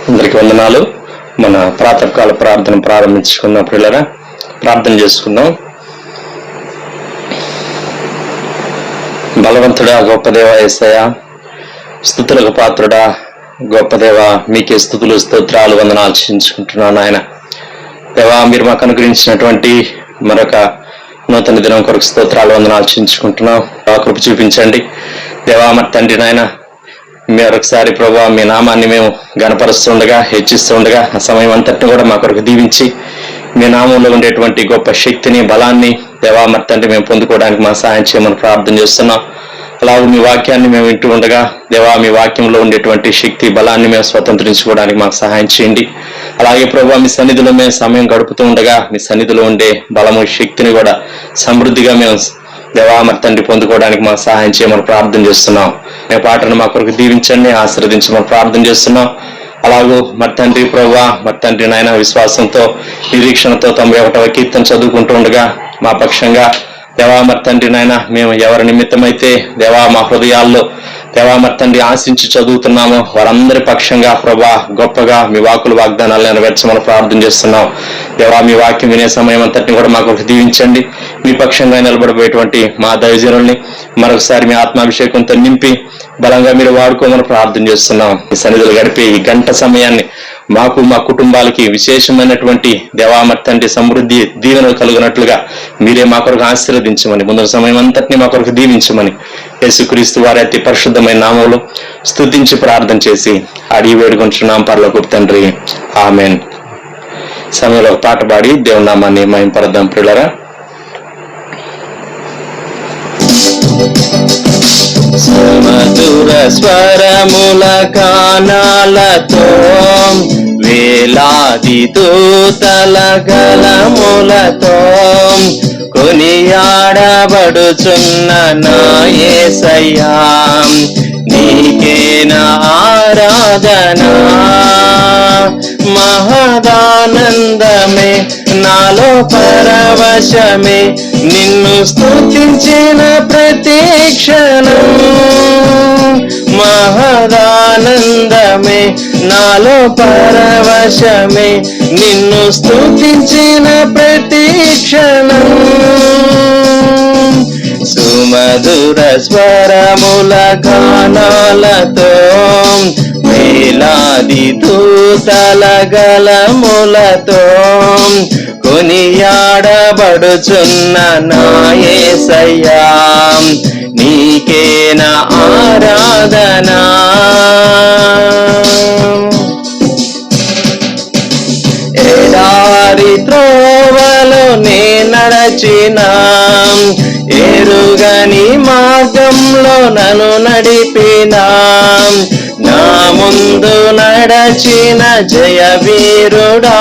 అందరికీ వందనాలు. మన ప్రాతకాల ప్రార్థన ప్రారంభించుకుందాం. పిల్లరా, ప్రార్థన చేసుకుందాం. బలవంతుడా, గొప్ప దేవ యేసయ్య, స్తుతులకు పాత్రుడా, గొప్ప దేవ, మీకే స్తుతులు స్తోత్రాలు వందనాలు చెల్లించుకుంటున్నాను. ఆయన దేవా, మీరు మాకు అనుగ్రహించినటువంటి మరొక నూతన దినం కొరకు స్తోత్రాలు వందనాలు చెల్లించుకుంటున్నాం. కృప చూపించండి దేవా. మరి తండ్రి నాయన, మరొకసారి ప్రభా మీ నామాన్ని మేము గణపరుస్తుండగా, హెచ్చిస్తుండగా ఆ సమయం అంతటిని కూడా మా కొరకు దీవించి మీ నామంలో ఉండేటువంటి గొప్ప శక్తిని, బలాన్ని దేవా మరి తండ్రి మేము పొందుకోవడానికి మా సహాయం చేయమని ప్రార్థన చేస్తున్నాం. అలాగే మీ వాక్యాన్ని మేము వింటూ ఉండగా దేవా, మీ వాక్యంలో ఉండేటువంటి శక్తి, బలాన్ని మేము స్వతంత్రించుకోవడానికి మాకు సహాయం చేయండి. అలాగే ప్రభా మీ సన్నిధిలో మేము సమయం గడుపుతూ ఉండగా మీ సన్నిధిలో ఉండే బలము, శక్తిని కూడా సమృద్ధిగా మేము దేవా మరి తండ్రి పొందుకోవడానికి మాకు సహాయం చేయమని ప్రార్థన చేస్తున్నాం. మీ పాటను మా కొరకు దీవించండి, ఆశీర్వదించమని ప్రార్థన చేస్తున్నాం. అలాగూ మరి తండ్రి ప్రభా మరి తండ్రి నాయన విశ్వాసంతో, నిరీక్షణతో 91వ కీర్తన చదువుకుంటూ ఉండగా మా పక్షంగా దేవా మరి తండ్రి నాయన మేము ఎవరి నిమిత్తమైతే దేవా మా హృదయాల్లో దేవా మరి తండ్రి ఆశించి చదువుతున్నామో వారందరి పక్షంగా ప్రభా గొప్పగా మీ వాకులు, వాగ్దానాలు నెరవేర్చమని ప్రార్థన చేస్తున్నాం. దేవా మీ వాక్యం వినే సమయం అంతటిని కూడా మాకు దీవించండి. మీ పక్షంగా నిలబడిపోయేటువంటి మా దైవజనుల్ని మరొకసారి మీ ఆత్మాభిషేకంతో నింపి బలంగా మీరు వాడుకోమని ప్రార్థన చేస్తున్నాం. ఈ సన్నిధులు గడిపే ఈ గంట సమయాన్ని మాకు, మా కుటుంబాలకి విశేషమైనటువంటి దేవా మరి తండ్రి సమృద్ధి, దీవెనలు కలుగునట్లుగా మీరే మా కొరకు ఆశీర్వదించమని, ముందు సమయం అంతటినీ మా కొరకు దీవించమని యేసుక్రీస్తు వారి అతి పరిశుద్ధమైన నామంలో స్తుతించి ప్రార్థన చేసి అడిగి వేడుకుంటున్నాం పరలోకపు తండ్రి, ఆమెన్. సమయంలో ఒక పాట పాడి దేవుని నామాన్ని మహింపరద్దాం. ప్రియులారా, సుమధుర స్వరముల గానాలతో వేలాది దూతల గళములతో కొనియాడబడుచున్న నా యేసయ్యా, నీకేనా ఆరాధనా. మహదానందమే నాలో పరవశమే, నిన్ను స్తుతించిన ప్రతి క్షణం. మహదానందమే నాలో పరవశమే, నిన్ను స్తుతించిన ప్రతి క్షణం. సుమధుర స్వరముల గానాలతో వేలాది దూతల గళములతో కొనియాడబడుచున్న నా యేసయ్యా, నీకేనా ఆరాధనా. ఎడారి త్రోవలో నే నడచిన, ఎరుగని మార్గంలో నన్ను నడిపిన, నా ముందు నడచిన జయ వీరుడా,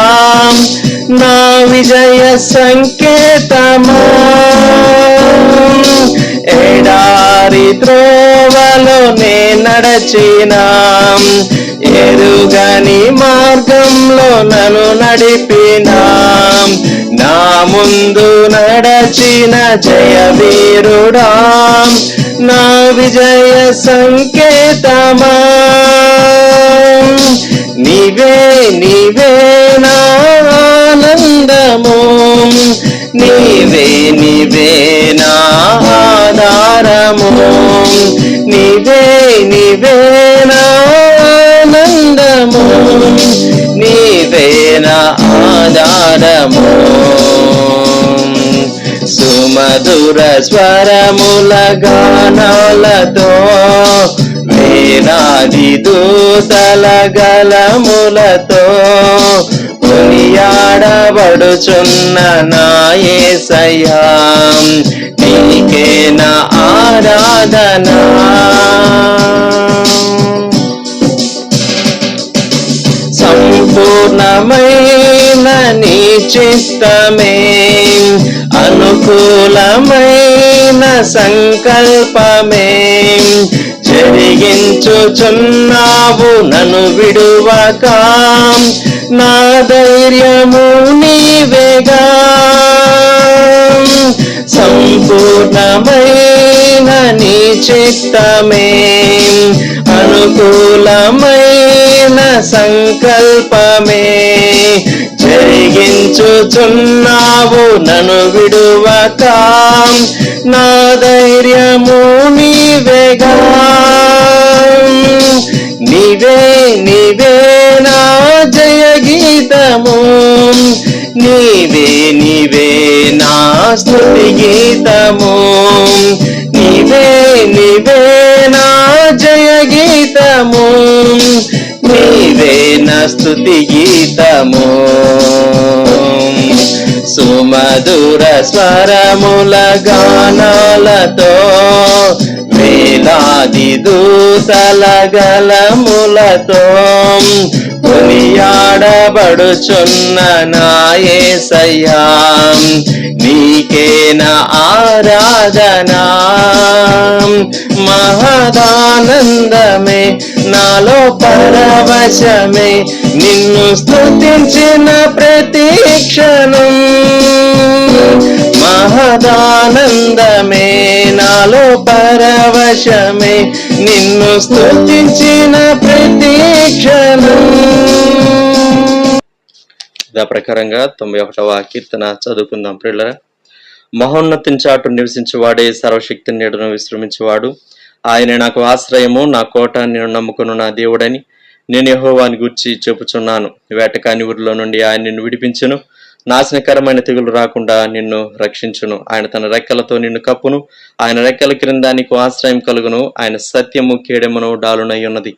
నా విజయ సంకేతమా. ఎడారి త్రోవలో నే నడచిన, ఎరుగని మార్గంలో నన్ను నడిపిన, నా ముందు నడచిన జయ వీరుడా, నా విజయ సంకేతమా. నీవే నీవే నా ఆనందము, నీవే నీవే నా ఆధారము, నీవే నీవే నా ఆనందము, నీవే నా ఆధారము. సుమధుర స్వరముల గానాలతో వేలాది దూతల గళములతో కొనియాడబడుచున్న నా యేసయ్యా, నీకేనా ఆరాధనా. సంపూర్ణమైన నీ చిత్తమే, అనుకూలమైన సంకల్పమే జరిగించుచున్నావు నన్ను విడువక. నా ధైర్యము నీవేగా, సంపూర్ణమైన నీ చిత్తమే, అనుకూలమైన సంకల్పమే. జరిగించుచున్నావు నన్ను విడువక, నా ధైర్యము నీవేగా. నీవే నీవే నా జయ గీతము, నీవే నీవే నా స్తుతి గీతము, నీవే నీవే నా జయ గీతము, నీవే నా స్తుతి గీతము. సుమధుర స్వరముల గానాలతో, వేలాది దూతల గలములతో, కొనియాడబడుచున్న నా యేసయ్యా, నీకే నా ఆరాధనా. మహదానందమే నాలో పరవశమే, నిన్ను స్తుతించిన ప్రతి క్షణం. మహదానందమే నాలో పరవశమే, నిన్ను స్తుతించిన ప్రతి క్షణం. ఇదా ప్రకారంగా 91వ కీర్తన చదువుకుందాం ప్రియులారా. మహోన్నతిని చాటు నివసించేవాడే సర్వశక్తి నీడను విశ్రమించేవాడు. ఆయనే నాకు ఆశ్రయము, నా కోట, నేను నమ్ముకున్న నా దేవుడని నేను యెహోవాని గూర్చి చెప్పుచున్నాను. వేటకాని ఊరిలో నుండి ఆయన నిన్ను విడిపించును, నాశనకరమైన తెగులు రాకుండా నిన్ను రక్షించును. ఆయన తన రెక్కలతో నిన్ను కప్పును, ఆయన రెక్కల క్రింద నీకు ఆశ్రయం కలుగును. ఆయన సత్యము కేడెమును డాలునై ఉన్నది.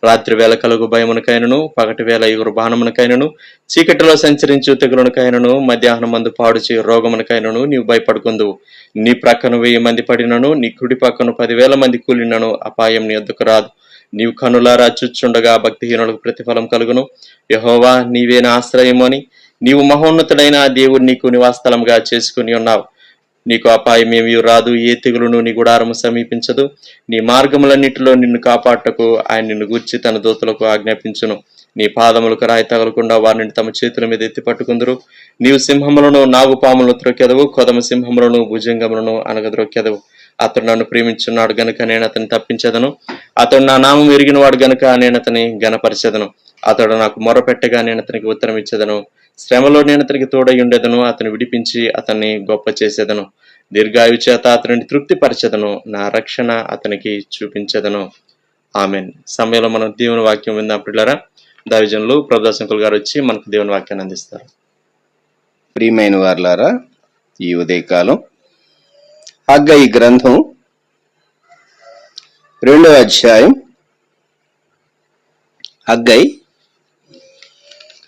రాత్రి వేళ కలుగు భయమునకైనను, పగటి వేళ ఎగురు బాణమునకైనను, చీకటిలో సంచరించు తెగులునకైనను, మధ్యాహ్నం మందు పాడు చేయు రోగమునకైనను నీవు భయపడుకుందువు. నీ ప్రక్కన 1000 మంది పడినను, నీ కుడి పక్కన 10,000 మంది కూలినను అపాయం నీ వద్దకు రాదు. నీవు కనులారా చూచుండగా భక్తిహీనులకు ప్రతిఫలం కలుగును. యెహోవా నీవే నా ఆశ్రయము అని నీవు మహోన్నతుడైన దేవుడు నీకు నివాసస్థలంగా చేసుకుని ఉన్నావు. నీకు అపాయం ఏమీ రాదు, ఏ తెగులును నీ గుడారము సమీపించదు. నీ మార్గములన్నిటిలో నిన్ను కాపాడటకు ఆయన నిన్ను గూర్చి తన దూతలకు ఆజ్ఞాపించును. నీ పాదములకు రాయి తగలకుండా వారిని తమ చేతుల మీద ఎత్తి పట్టుకుందరు. నీవు సింహములను, నాగుపాములను త్రొక్కెదవు, కొదమ సింహములను, భుజంగములను అనగద్రొక్కెదవు. అతడు నన్ను ప్రేమించున్నాడు గనుక నేను అతన్ని తప్పించెదను. అతడు నా నామం ఎరిగిన వాడు గనుక నేను అతని గనపరచెదను. అతడు నాకు మొరపెట్టగా నేను అతనికి ఉత్తరం ఇచ్చేదను. శ్రమలో నేను అతనికి తోడై ఉండేదను. అతను విడిపించి అతన్ని గొప్ప చేసేదను. దీర్ఘాయు చేత అతనిని తృప్తిపరచెదను. నా రక్షణ అతనికి చూపించెదను. ఆమెన్. సమయంలో మనం దేవుని వాక్యం విందాం పిల్లరా. దైవజనులు ప్రభుదాసంకుల్ గారు వచ్చి మనకు దేవుని వాక్యాన్ని అందిస్తారు. ప్రియమైన వారలారా, ఈ ఉదయకాలం హగ్గయి గ్రంథం 2వ అధ్యాయం, హగ్గయి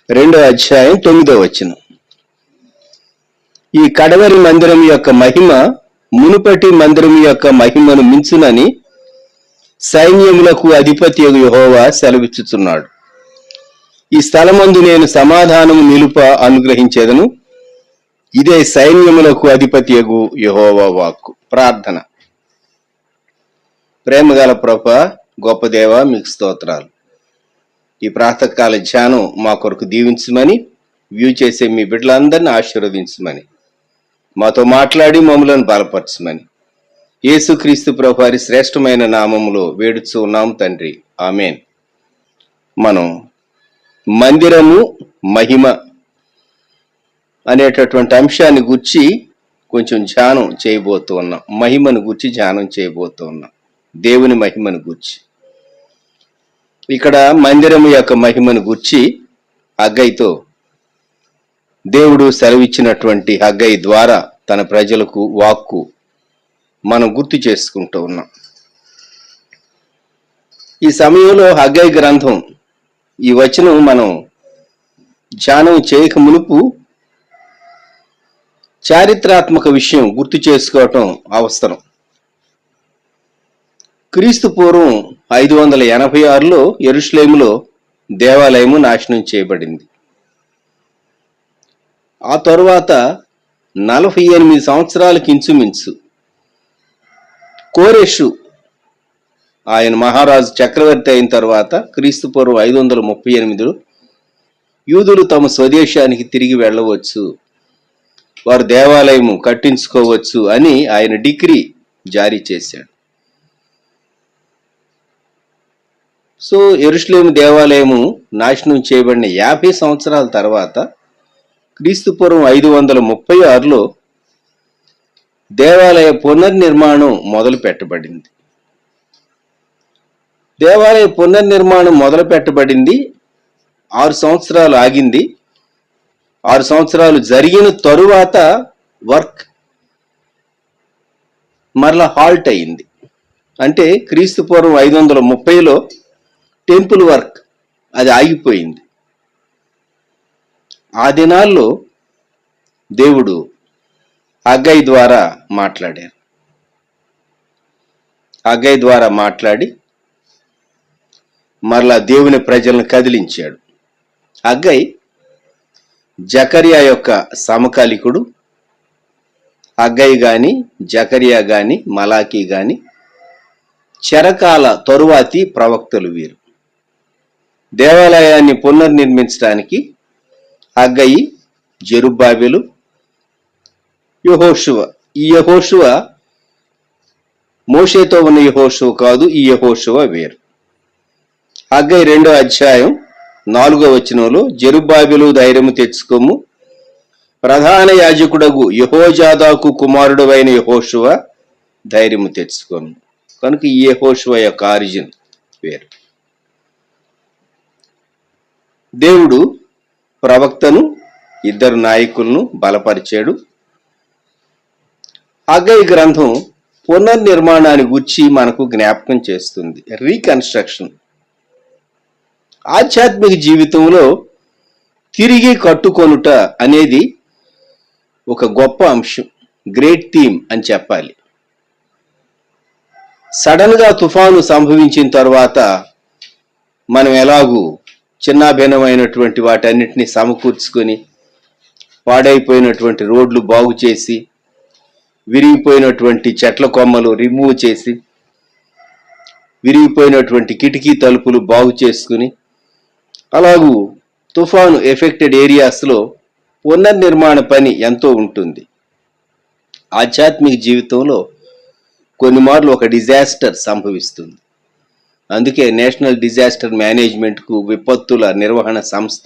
2వ అధ్యాయం 9వ వచనం. ఈ కడవరి మందిరం యొక్క మహిమ మునుపటి మందిరం యొక్క మహిమను మించునని సైన్యములకు అధిపతి యెహోవా సెలవిచ్చుచున్నాడు. ఈ స్థలమందు నేను సమాధానము నిలుప అనుగ్రహించేదను. ఇదే సైన్యములకు అధిపతి యెహోవా వాక్కు. ప్రార్థన. ప్రేమగల ప్రభువా, గొప్ప దేవా, మీకు స్తోత్రాలు. ఈ ప్రాతకాల ధ్యానం మా కొరకు దీవించమని, వ్యూ చేసే మీ బిడ్డలందరినీ ఆశీర్వదించమని, మాతో మాట్లాడి మమ్మలను బలపరచమని యేసుక్రీస్తు ప్రభు వారి శ్రేష్టమైన నామములో వేడుచు ఉన్నాం తండ్రి. ఆమేన్. మనం మందిరము మహిమ అనేటటువంటి అంశాన్ని గుర్చి కొంచెం ధ్యానం చేయబోతూ ఉన్నాం. మహిమను గుర్చి ధ్యానం చేయబోతూ ఉన్నాం. దేవుని మహిమను గుర్చి. ఇక్కడ మందిరము యొక్క మహిమను గుర్చి హగ్గయితో దేవుడు సెలవిచ్చినటువంటి హగ్గయి ద్వారా తన ప్రజలకు వాక్కు మనం గుర్తు చేసుకుంటూ ఉన్నాం. ఈ సమయంలో హగ్గయి గ్రంథం ఈ వచనం మనం ధ్యానం చేయక మునుపు చారిత్రాత్మక విషయం గుర్తు చేసుకోవటం అవసరం. క్రీస్తు పూర్వం 586లో యెరూషలేములో దేవాలయము నాశనం చేయబడింది. ఆ తరువాత 48 సంవత్సరాలకి ఇంచుమించు కోరెషు ఆయన మహారాజు చక్రవర్తి అయిన తర్వాత క్రీస్తు పూర్వం 538లో యూదులు తమ స్వదేశానికి తిరిగి వెళ్ళవచ్చు, వారు దేవాలయము కట్టించుకోవచ్చు అని ఆయన డిగ్రీ జారీ చేశాడు. సో యెరూషలేము దేవాలయము నాశనం చేయబడిన 50 సంవత్సరాల తర్వాత క్రీస్తుపూర్వం 536లో దేవాలయ పునర్నిర్మాణం మొదలు పెట్టబడింది. దేవాలయ పునర్నిర్మాణం మొదలు పెట్టబడింది. 6 సంవత్సరాలు ఆగింది. 6 సంవత్సరాలు జరిగిన తరువాత వర్క్ మరలా హాల్ట్ అయింది. అంటే క్రీస్తుపూర్వం 530లో టెంపుల్ వర్క్ అది ఆగిపోయింది. ఆ దినాల్లో దేవుడు హగ్గై ద్వారా మాట్లాడారు. హగ్గై ద్వారా మాట్లాడి మరలా దేవుని ప్రజలను కదిలించాడు. హగ్గై జకరియా యొక్క సమకాలికుడు. హగ్గై గాని, జకరియా గాని, మలాకీ గాని చెరకాల తరువాతి ప్రవక్తలు వీరు. దేవాలయాన్ని పునర్నిర్మించడానికి హగ్గయి, జెరుబ్బాబెలు, యెహోషువ. ఈ యెహోషువ మోషేతో ఉన్న యెహోషువ కాదు, ఈ యెహోషువ వేరు. హగ్గయి 2వ అధ్యాయం 4వ వచనంలో జెరుబ్బాబెలు ధైర్యము తెచ్చుకోము, ప్రధాన యాజకుడగు యెహోజాదాకు కుమారుడు అయిన యెహోషువ ధైర్యము తెచ్చుకోము. కనుక ఈ యెహోషువ యొక్క ఆరిజిన్ వేరు. దేవుడు ప్రవక్తను, 2 నాయకులను బలపరిచాడు. హగ్గయి గ్రంథం పునర్నిర్మాణాన్ని గురించి మనకు జ్ఞాపకం చేస్తుంది. రీకన్స్ట్రక్షన్. ఆధ్యాత్మిక జీవితంలో తిరిగి కట్టుకొనుట అనేది ఒక గొప్ప అంశం, గ్రేట్ థీమ్ అని చెప్పాలి. సడన్ గా తుఫాను సంభవించిన తర్వాత మనం ఎలాగూ చిన్నాభిన్నమైనటువంటి వాటన్నిటిని సమకూర్చుకొని పాడైపోయినటువంటి రోడ్లు బాగు చేసి, విరిగిపోయినటువంటి చెట్ల కొమ్మలు రిమూవ్ చేసి, విరిగిపోయినటువంటి కిటికీ తలుపులు బాగు చేసుకుని, అలాగూ తుఫాను ఎఫెక్టెడ్ ఏరియాస్లో పునర్నిర్మాణ పని ఎంతో ఉంటుంది. ఆధ్యాత్మిక జీవితంలో కొన్ని మార్లు ఒక డిజాస్టర్ సంభవిస్తుంది. అందుకే నేషనల్ డిజాస్టర్ మేనేజ్మెంట్కు విపత్తుల నిర్వహణ సంస్థ,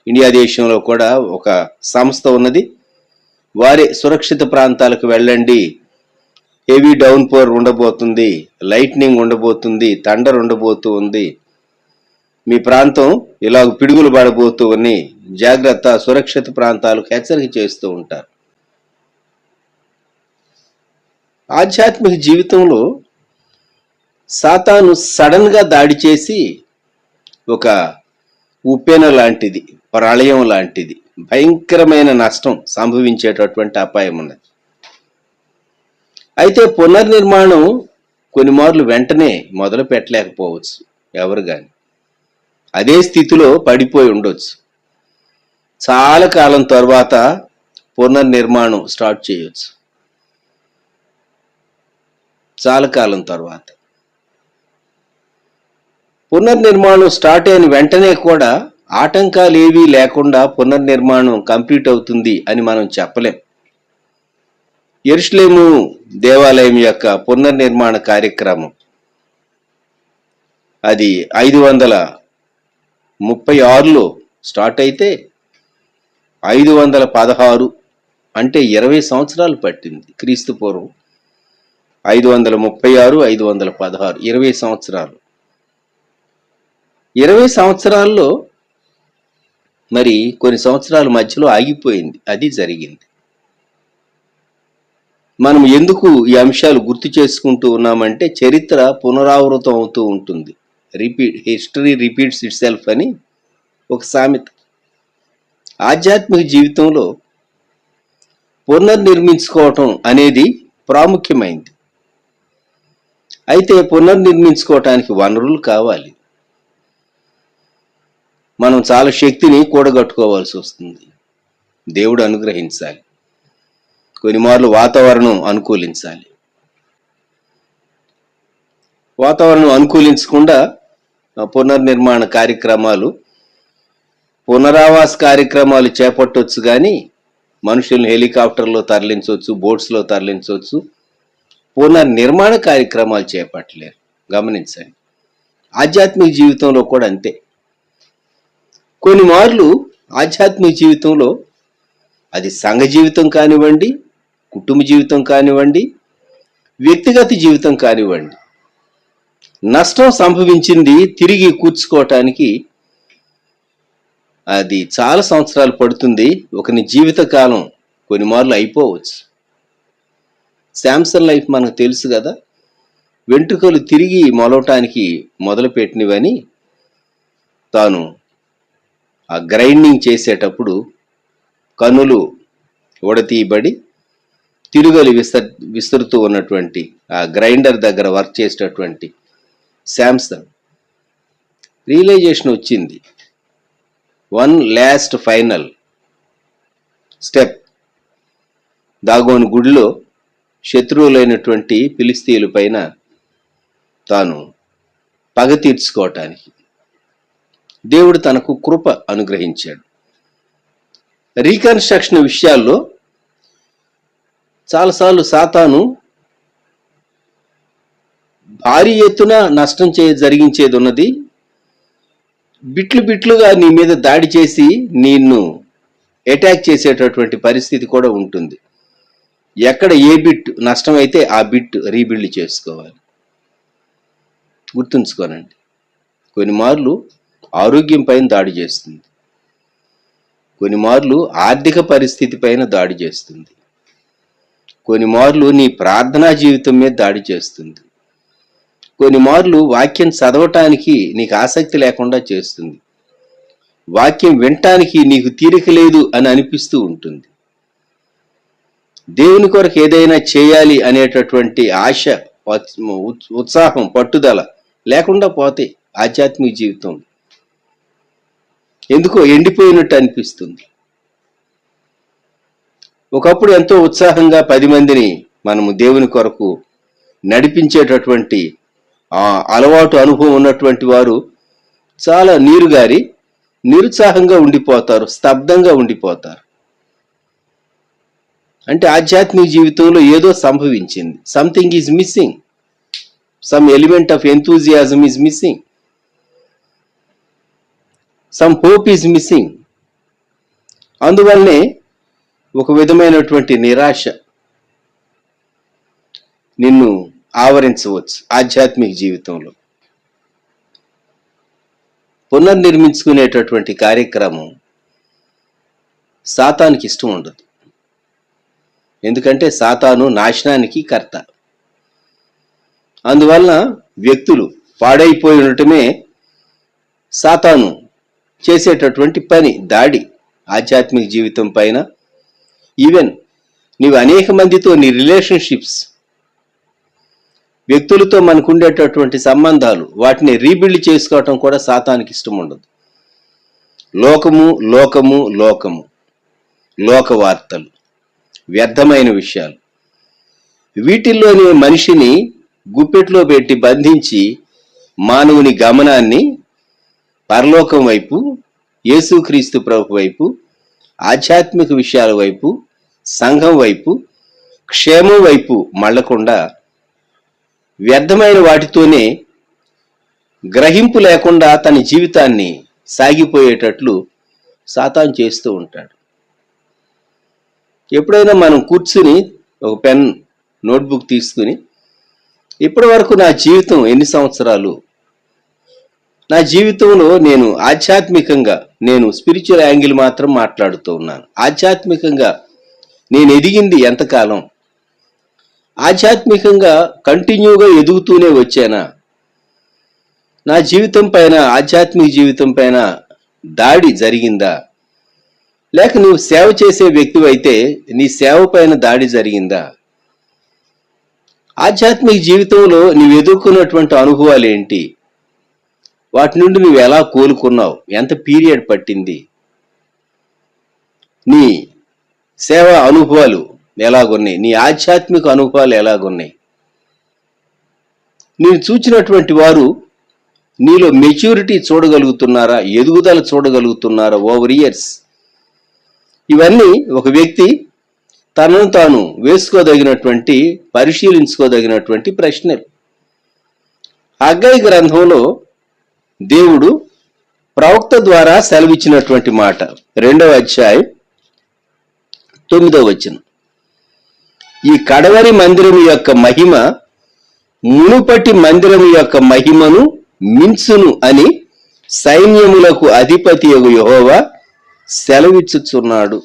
ఇండియా దేశంలో కూడా ఒక సంస్థ ఉన్నది. వారే సురక్షిత ప్రాంతాలకు వెళ్ళండి, హెవీ డౌన్ పోర్ ఉండబోతుంది, లైట్నింగ్ ఉండబోతుంది, థండర్ ఉండబోతుంది, మీ ప్రాంతం ఇలా పిడుగులు పడబోతూ అని జాగ్రత్త, సురక్షిత ప్రాంతాలకు హెచ్చరిక చేస్తూ ఉంటారు. ఆధ్యాత్మిక జీవితంలో సాతాను సడన్ గా దాడి చేసి ఒక ఉప్పెన లాంటిది, ప్రళయం లాంటిది, భయంకరమైన నష్టం సంభవించేటటువంటి అపాయం ఉన్నది. అయితే పునర్నిర్మాణం కొన్ని మార్లు వెంటనే మొదలు పెట్టలేకపోవచ్చు ఎవరు గాని. అదే స్థితిలో పడిపోయి ఉండొచ్చు. చాలా కాలం తర్వాత పునర్నిర్మాణం స్టార్ట్ చేయొచ్చు. చాలా కాలం తర్వాత పునర్నిర్మాణం స్టార్ట్ అయిన వెంటనే కూడా ఆటంకాలు ఏవీ లేకుండా పునర్నిర్మాణం కంప్లీట్ అవుతుంది అని మనం చెప్పలేం. యెరూషలేము దేవాలయం యొక్క పునర్నిర్మాణ కార్యక్రమం అది 536లో స్టార్ట్ అయితే 516 అంటే 20 సంవత్సరాలు పట్టింది. క్రీస్తు పూర్వం 536, 516 20 సంవత్సరాలు. 20 సంవత్సరాల్లో మరి కొన్ని సంవత్సరాల మధ్యలో ఆగిపోయింది. అది జరిగింది. మనం ఎందుకు ఈ అంశాలు గుర్తు చేసుకుంటూ ఉన్నామంటే చరిత్ర పునరావృతం అవుతూ ఉంటుంది. హిస్టరీ రిపీట్స్ ఇట్ సెల్ఫ్ అని ఒక సామెత. ఆధ్యాత్మిక జీవితంలో పునర్నిర్మించుకోవటం అనేది ప్రాముఖ్యమైంది. అయితే పునర్నిర్మించుకోవటానికి వనరులు కావాలి. మనం చాలా శక్తిని కూడగట్టుకోవాల్సి వస్తుంది. దేవుడు అనుగ్రహించాలి. కొన్ని మార్లు వాతావరణం అనుకూలించాలి. వాతావరణం అనుకూలించకుండా పునర్నిర్మాణ కార్యక్రమాలు, పునరావాస కార్యక్రమాలు చేపట్టవచ్చు, కానీ మనుషుల్ని హెలికాప్టర్లో తరలించవచ్చు, బోట్స్లో తరలించవచ్చు. పునర్నిర్మాణ కార్యక్రమాలు చేపట్టలేరు. గమనించండి. ఆధ్యాత్మిక జీవితంలో కూడా అంతే. కొన్ని మార్లు ఆధ్యాత్మిక జీవితంలో అది సంఘ జీవితం కానివ్వండి, కుటుంబ జీవితం కానివ్వండి, వ్యక్తిగత జీవితం కానివ్వండి, నష్టం సంభవించింది తిరిగి కూర్చుకోవటానికి అది చాలా సంవత్సరాలు పడుతుంది. ఒకని జీవితకాలం కొన్ని మార్లు అయిపోవచ్చు. శాంసన్ లైఫ్ మనకు తెలుసు కదా, వెంట్రుకలు తిరిగి మొలవటానికి మొదలుపెట్టినవని తాను ఆ గ్రైండింగ్ చేసేటప్పుడు కన్నులు ఉడతీయబడి తిరుగలి విసురుతూ ఉన్నటువంటి ఆ గ్రైండర్ దగ్గర వర్క్ చేసేటటువంటి శాంసన్ రియలైజేషన్ వచ్చింది. One last final step, Dagon గుడిలో శత్రువులైనటువంటి ఫిలిస్తీయుల పైన తాను పగ తీర్చుకోవటానికి దేవుడు తనకు కృప అనుగ్రహించాడు. రీకన్స్ట్రక్షన్ విషయాల్లో చాలాసార్లు సాతాను భారీ ఎత్తున నష్టం జరిగించేది ఉన్నది. బిట్లు బిట్లుగా నీ మీద దాడి చేసి నిన్ను అటాక్ చేసేటటువంటి పరిస్థితి కూడా ఉంటుంది. ఎక్కడ ఏ బిట్ నష్టమైతే ఆ బిట్ రీబిల్డ్ చేసుకోవాలి. గుర్తుంచుకోనండి, కొన్ని మార్లు ఆరోగ్యం పైన దాడి చేస్తుంది, కొన్ని మార్లు ఆర్థిక పరిస్థితి పైన దాడి చేస్తుంది, కొన్ని మార్లు నీ ప్రార్థనా జీవితం మీద దాడి చేస్తుంది, కొన్ని మార్లు వాక్యం చదవటానికి నీకు ఆసక్తి లేకుండా చేస్తుంది, వాక్యం వినటానికి నీకు తీరిక లేదు అని అనిపిస్తూ ఉంటుంది. దేవుని కొరకు ఏదైనా చేయాలి అనేటటువంటి ఆశ, ఉత్సాహం, పట్టుదల లేకుండా పోతే ఆధ్యాత్మిక జీవితం ఎందుకో ఎండిపోయినట్టు అనిపిస్తుంది. ఒకప్పుడు ఎంతో ఉత్సాహంగా 10 మందిని మనము దేవుని కొరకు నడిపించేటటువంటి అలవాటు, అనుభవం ఉన్నటువంటి వారు చాలా నీరుగారి నిరుత్సాహంగా ఉండిపోతారు, స్తబ్దంగా ఉండిపోతారు. అంటే ఆధ్యాత్మిక జీవితంలో ఏదో సంభవించింది. Something is missing, some element of enthusiasm is missing, some hope is missing. అందువల్లనే ఒక విధమైనటువంటి నిరాశ నిన్ను ఆవరించవచ్చు. ఆధ్యాత్మిక జీవితంలో పునర్నిర్మించుకునేటటువంటి కార్యక్రమం సాతానికి ఇష్టం ఉండదు. ఎందుకంటే సాతాను నాశనానికి కర్త. అందువలన వ్యక్తులు పాడైపోయి ఉండటమే సాతాను చేసేటటువంటి పని, దాడి ఆధ్యాత్మిక జీవితం పైన. ఈవెన్ నీవు అనేక మందితో నీ రిలేషన్షిప్స్, వ్యక్తులతో మనకు ఉండేటటువంటి సంబంధాలు, వాటిని రీబిల్డ్ చేసుకోవటం కూడా సాతానికి ఇష్టం ఉండదు. లోకము లోకము లోకము, లోక వార్తలు, వ్యర్థమైన విషయాలు, వీటిల్లోని మనిషిని గుప్పెట్లో పెట్టి బంధించి మానవుని గమనాన్ని పరలోకం వైపు, యేసుక్రీస్తు ప్రభు వైపు, ఆధ్యాత్మిక విషయాల వైపు, సంఘం వైపు, క్షేమం వైపు మళ్ళకుండా వ్యర్థమైన వాటితోనే గ్రహింపు లేకుండా తన జీవితాన్ని సాగిపోయేటట్లు సాతాను చేస్తూ ఉంటాడు. ఎప్పుడైనా మనం కూర్చుని ఒక పెన్, నోట్బుక్ తీసుకుని ఇప్పటి వరకు నా జీవితం ఎన్ని సంవత్సరాలు, నా జీవితంలో నేను ఆధ్యాత్మికంగా, నేను స్పిరిచువల్ యాంగిల్ మాత్రం మాట్లాడుతూ ఉన్నాను, ఆధ్యాత్మికంగా నేను ఎదిగింది ఎంతకాలం, ఆధ్యాత్మికంగా కంటిన్యూగా ఎదుగుతూనే వచ్చానా, నా జీవితం పైన, ఆధ్యాత్మిక జీవితం పైన దాడి జరిగిందా, లేక నువ్వు సేవ చేసే వ్యక్తి అయితే నీ సేవ పైన దాడి జరిగిందా, ఆధ్యాత్మిక జీవితంలో నువ్వు ఎదుర్కొన్నటువంటి అనుభవాలు ఏంటి, వాటి నుండి నువ్వు ఎలా కోలుకున్నావు, ఎంత పీరియడ్ పట్టింది, నీ సేవ అనుభవాలు ఎలాగున్నాయి, నీ ఆధ్యాత్మిక అనుభవాలు ఎలాగున్నాయి, నేను చూచినటువంటి వారు నీలో మెచ్యూరిటీ చూడగలుగుతున్నారా, ఎదుగుదల చూడగలుగుతున్నారా ఓవర్ ఇయర్స్. ఇవన్నీ ఒక వ్యక్తి తనను తాను వేసుకోదగినటువంటి, పరిశీలించుకోదగినటువంటి ప్రశ్నలు. హగ్గయి గ్రంథంలో దేవుడు ప్రవక్త ద్వారా సెలవిచ్చినటువంటి మాట. 2వ అధ్యాయం 9వ వచనం. ఈ కడవరి మందిరం యొక్క మహిమ మునుపటి మందిరం యొక్క మహిమను మించును అని సైన్యములకు అధిపతి యెహోవా సెలవిచ్చుచున్నాడు.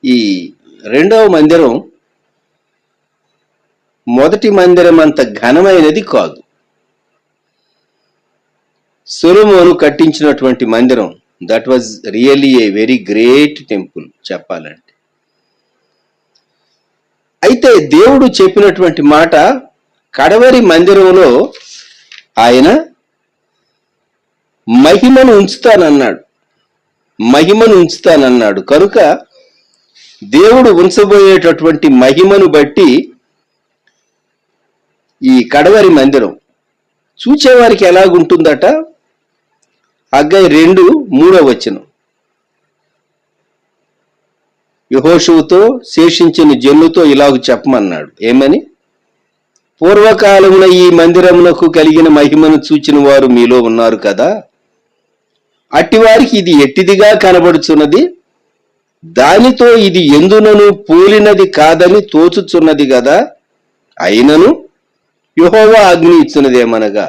ఈ రెండవ మందిరం మొదటి మందిరం అంత ఘనమైనది కాదు. సొలొమోను కట్టించినటువంటి మందిరం that was really a very great temple చెప్పాలంటే. అయితే దేవుడు చెప్పినటువంటి మాట, కడవరి మందిరంలో ఆయన మహిమను ఉంచుతానన్నాడు. కనుక దేవుడు ఉంచబోయేటటువంటి మహిమను బట్టి ఈ కడవరి మందిరం చూచేవారికి ఎలాగుంటుందట. హగ్గయి 2:3 వచనం. యెహోషువతో శేషించిన జనులతో ఇలాగ చెప్పమన్నాడు. ఏమని? పూర్వకాలమున ఈ మందిరమునకు కలిగిన మహిమను చూచిన వారు మీలో ఉన్నారు కదా. అట్టివారికి ఇది ఎట్టిదిగా కనబడుచున్నది, దానితో ఇది ఎందునను పోలినది కాదని తోచుచున్నది కదా. అయినను యెహోవా ఆజ్ఞ ఇచ్చినదేమనగా,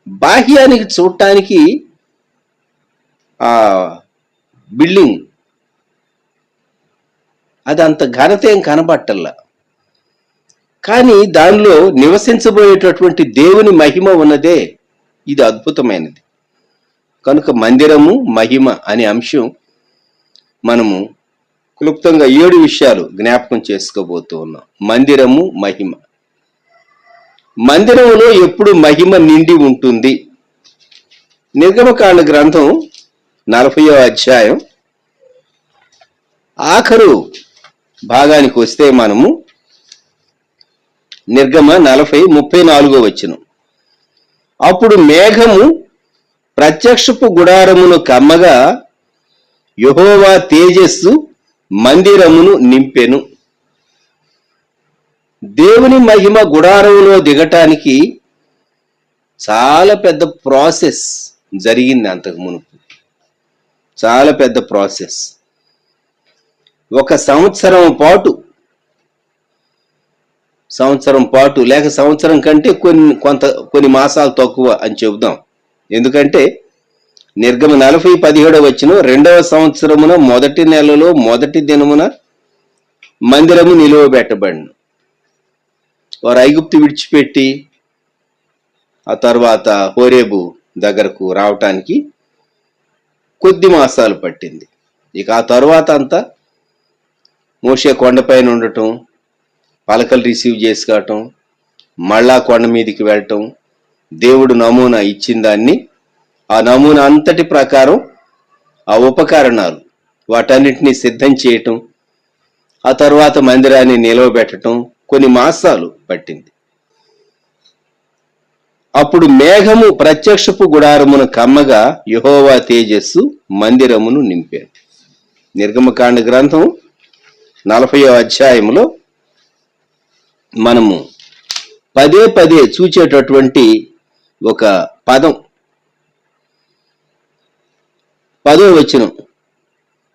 బాహ్యానికి చూడటానికి ఆ బిల్డింగ్ అది అంత ఘనత ఏం కనబట్టల్లా, కానీ దానిలో నివసించబోయేటటువంటి దేవుని మహిమ ఉన్నదే ఇది అద్భుతమైనది. కనుక మందిరము మహిమ అనే అంశం మనము క్లుప్తంగా 7 విషయాలు జ్ఞాపకం చేసుకోబోతూ ఉన్నాం. మందిరము మహిమ. మందిరంలో ఎప్పుడు మహిమ నిండి ఉంటుంది? నిర్గమకాండ గ్రంథం 40వ అధ్యాయం ఆఖరు భాగానికి వస్తే మనము నిర్గమ 40:34 వచనం. అప్పుడు మేఘము ప్రత్యక్షపు గుడారమును కమ్మగా యెహోవా తేజస్సు మందిరమును నింపెను. దేవుని మహిమ గుడారంలో దిగటానికి చాలా పెద్ద ప్రాసెస్ జరిగింది. అంతకు మునుపు చాలా పెద్ద ప్రాసెస్. 1 సంవత్సరం పాటు లేక సంవత్సరం కంటే కొన్ని మాసాలు తక్కువ అని చెబుదాం. ఎందుకంటే నిర్గమ 40:17 వచనం, 2వ సంవత్సరమున మొదటి నెలలో మొదటి దినమున మందిరము నిలువబెట్టబడిను. వారు ఐగుప్తు విడిచిపెట్టి ఆ తర్వాత హోరేబు దగ్గరకు రావటానికి కొద్ది మాసాలు పట్టింది. ఇక ఆ తర్వాత అంతా మోషే కొండపైన ఉండటం, పలకలు రిసీవ్ చేసుకోవటం, మళ్ళా కొండ మీదకి వెళ్ళటం, దేవుడు నమూనా ఇచ్చిన దాన్ని ఆ నమూనా అంతటి ప్రకారం ఆ ఉపకరణాలు వాటన్నిటినీ సిద్ధం చేయటం, ఆ తర్వాత మందిరాన్ని నిలవబెట్టడం కొన్ని మాసాలు పట్టింది. అప్పుడు మేఘము ప్రత్యక్షపు గుడారమును కమ్మగా యెహోవా తేజస్సు మందిరమును నింపాడు. నిర్గమకాండ గ్రంథం 40వ అధ్యాయంలో మనము పదే చూచేటటువంటి ఒక పదం 10వ వచనం.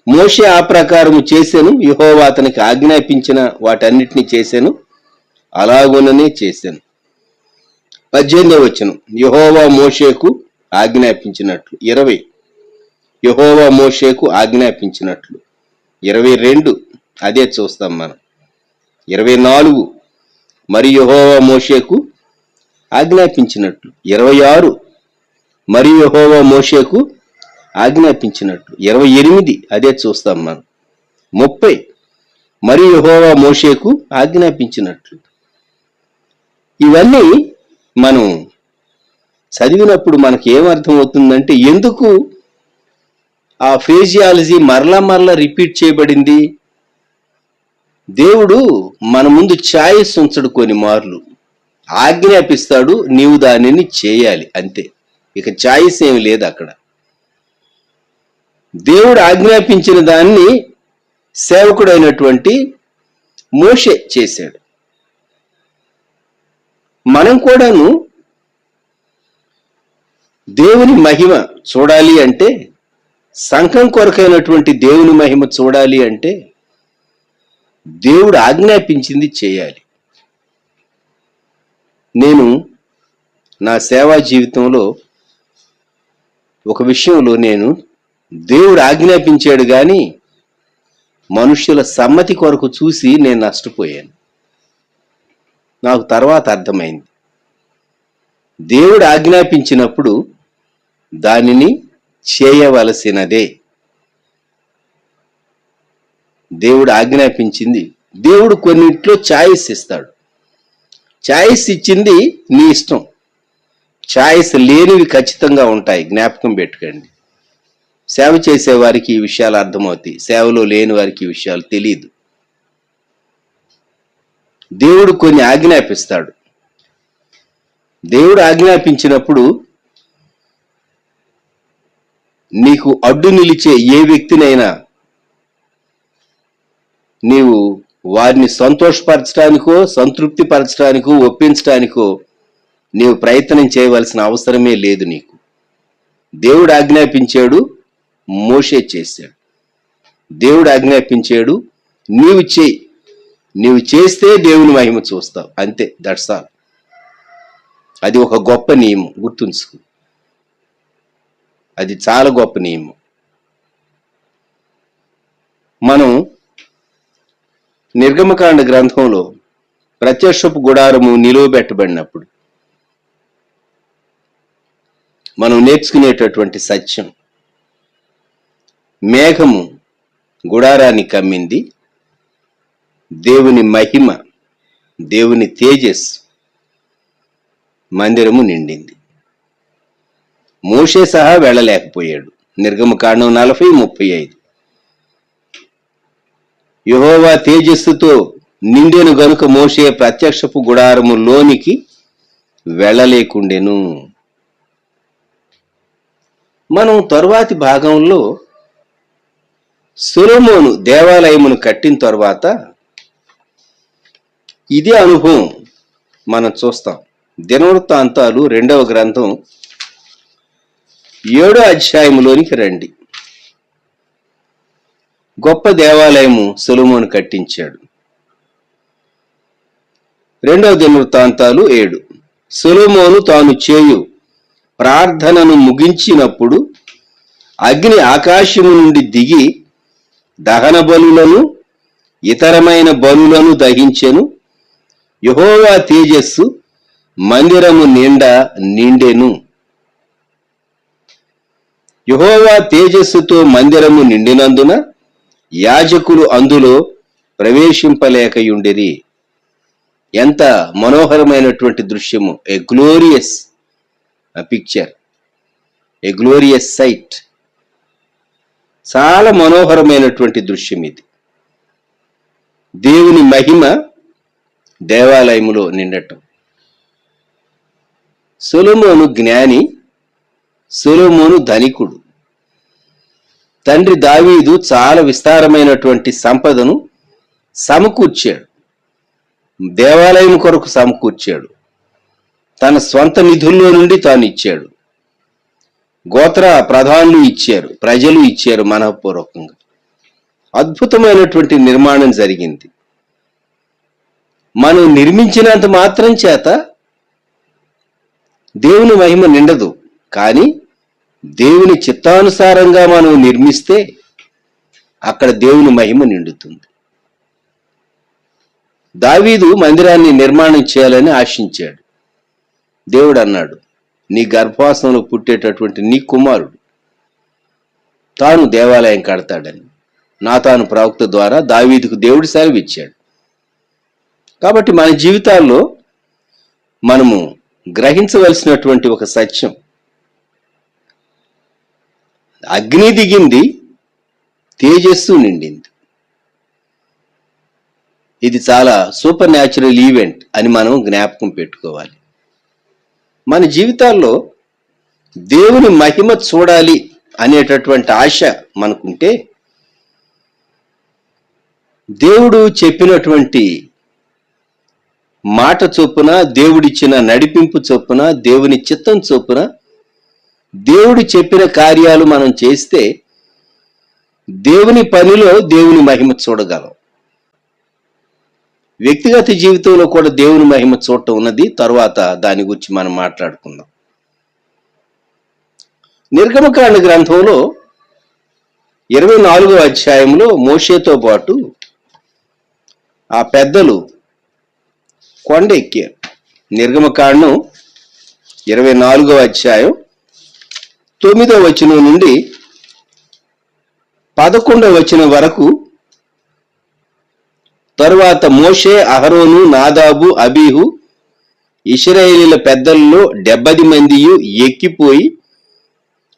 మోషే ఆ ప్రకారము చేసెను, యెహోవా అతనికి ఆజ్ఞాపించిన వాటన్నిటిని చేసెను, అలాగుననే చేసెను. 18వ వచనం. యెహోవా మోషేకు ఆజ్ఞాపించినట్లు. 20 యెహోవా మోషేకు ఆజ్ఞాపించినట్లు. 22 అదే చూస్తాం మనం. 24 మరి యెహోవా మోషేకు ఆజ్ఞాపించినట్లు. 26 మరి యెహోవా మోషేకు ఆజ్ఞాపించినట్లు. 28 అదే చూస్తాం మనం. 30 మరి యెహోవా మోషేకు ఆజ్ఞాపించినట్లు. ఇవన్నీ మనం చదివినప్పుడు మనకి ఏమర్థం అవుతుందంటే, ఎందుకు ఆ ఫ్రేజియాలజీ మరలా రిపీట్ చేయబడింది? దేవుడు మన ముందు ఛాయిస్ ఉంచడు, కొన్ని మార్లు ఆజ్ఞాపిస్తాడు, నీవు దానిని చేయాలి అంతే. ఇక ఛాయిస్ ఏమి లేదు అక్కడ. దేవుడు ఆజ్ఞాపించిన దాన్ని సేవకుడైనటువంటి మోషే చేశాడు. మనం కూడాను దేవుని మహిమ చూడాలి అంటే, సంఘం కొరకైనటువంటి దేవుని మహిమ చూడాలి అంటే దేవుడు ఆజ్ఞాపించింది చేయాలి. నేను నా సేవా జీవితంలో ఒక విషయంలో నేను దేవుడు ఆజ్ఞాపించాడు కానీ మనుష్యుల సమ్మతి కొరకు చూసి నేను నష్టపోయాను. నాకు తర్వాత అర్థమైంది, దేవుడు ఆజ్ఞాపించినప్పుడు దానిని చేయవలసినదే. దేవుడు ఆజ్ఞాపించింది, దేవుడు కొన్నింట్లో ఛాయిస్ ఇస్తాడు. ఛాయిస్ ఇచ్చింది నీ ఇష్టం, ఛాయిస్ లేనివి ఖచ్చితంగా ఉంటాయి. జ్ఞాపకం పెట్టుకోండి. సేవ చేసే వారికి ఈ విషయాలు అర్థమవుతాయి, సేవలో లేని వారికి ఈ విషయాలు తెలియదు. దేవుడు కొన్ని ఆజ్ఞాపిస్తాడు. దేవుడు ఆజ్ఞాపించినప్పుడు నీకు అడ్డు నిలిచే ఏ వ్యక్తినైనా నీవు వారిని సంతోషపరచడానికో సంతృప్తి పరచడానికో ఒప్పించడానికో నీవు ప్రయత్నం చేయవలసిన అవసరమే లేదు. నీకు దేవుడు ఆజ్ఞాపించాడు, మోషే చేశాడు. దేవుడు ఆజ్ఞాపించాడు, నీవు చేయి. నీవు చేస్తే దేవుని మహిమ చూస్తావు, అంతే. That's all. అది ఒక గొప్ప నియమం, గుర్తుంచుకో. అది చాలా గొప్ప నియమం. మనం నిర్గమకాండ గ్రంథంలో ప్రత్యక్షపు గుడారము నిలువబెట్టబడినప్పుడు మనం నేర్చుకునేటటువంటి సత్యం, మేఘము గుడారాన్ని కమ్మింది, దేవుని మహిమ, దేవుని తేజస్సు మందిరము నిండింది. మోషే సహా వెళ్ళలేకపోయాడు. నిర్గమకాండం 40:35. యెహోవా తేజస్సుతో నిండెను గనుక మోషే ప్రత్యక్షపు గుడారము లోనికి వెళ్ళలేకుండెను. మనం తరువాతి భాగంలో సొలొమోను దేవాలయమును కట్టిన తర్వాత ఇదే అనుభవం మనం చూస్తాం. దినవృత్తాంతాలు 2వ గ్రంథం 7వ అధ్యాయములోనికి రండి. గొప్ప దేవాలయము సొలొమోను కట్టించాడు. 2వ దినవృత్తాంతాలు 7. సొలొమోను తాను చేయు ప్రార్థనను ముగించినప్పుడు అగ్ని ఆకాశము నుండి దిగి దహన బలులను ఇతరమైన బలులను దహించెను. యెహోవా తేజస్సు మందిరము నిండా నిండెను. యెహోవా తేజస్సుతో మందిరము నిండినందున యాజకులు అందులో ప్రవేశింపలేకయుండిరి. ఎంత మనోహరమైనటువంటి దృశ్యము! A glorious picture, a glorious sight. చాలా మనోహరమైనటువంటి దృశ్యం ఇది. దేవుని మహిమ దేవాలయములో నిండటం. సొలొమోను జ్ఞాని, సొలొమోను ధనికుడు. తండ్రి దావీదు చాలా విస్తారమైనటువంటి సంపదను సమకూర్చాడు, దేవాలయం కొరకు సమకూర్చాడు. తన స్వంత నిధుల్లో నుండి తాను ఇచ్చాడు. గోత్ర ప్రధానులు ఇచ్చారు, ప్రజలు ఇచ్చారు మనఃపూర్వకంగా. అద్భుతమైనటువంటి నిర్మాణం జరిగింది. మనం నిర్మించినంత మాత్రం చేత దేవుని మహిమ నిండదు. కానీ దేవుని చిత్తానుసారంగా మనం నిర్మిస్తే అక్కడ దేవుని మహిమ నిండుతుంది. దావీదు మందిరాన్ని నిర్మాణం చేయాలని ఆశించాడు. దేవుడు అన్నాడు, నీ గర్భవాసంలో పుట్టేటటువంటి నీ కుమారుడు తాను దేవాలయం కడతాడని నాతాను ప్రవక్త ద్వారా దావీదుకు దేవుడు సెలవిచ్చాడు. కాబట్టి మన జీవితాల్లో మనము గ్రహించవలసినటువంటి ఒక సత్యం, అగ్ని దిగింది, తేజస్సు నిండింది. ఇది చాలా సూపర్ న్యాచురల్ ఈవెంట్ అని మనం జ్ఞాపకం పెట్టుకోవాలి. మన జీవితాల్లో దేవుని మహిమ చూడాలి అనేటటువంటి ఆశ మనకుంటే దేవుడు చెప్పినటువంటి మాట చొప్పున, దేవుడిచ్చిన నడిపింపు చొప్పున, దేవుని చిత్తం చొప్పున దేవుడు చెప్పిన కార్యాలు మనం చేస్తే దేవుని పనిలో దేవుని మహిమ చూడగలం. వ్యక్తిగత జీవితంలో కూడా దేవుని మహిమ చూడటం ఉన్నది. తరువాత దాని గురించి మనం మాట్లాడుకుందాం. నిర్గమకాండ గ్రంథంలో 24వ అధ్యాయంలో మోషేతో పాటు ఆ పెద్దలు కొండ ఎక్కారు. నిర్గమకాండం 24వ అధ్యాయం 9వ వచనం నుండి 11వ వచనం వరకు. తరువాత మోషే, అహరోను, నాదాబు, అబీహు ఇశ్రాయేలీల పెద్దల్లో 70 మంది ఎక్కిపోయి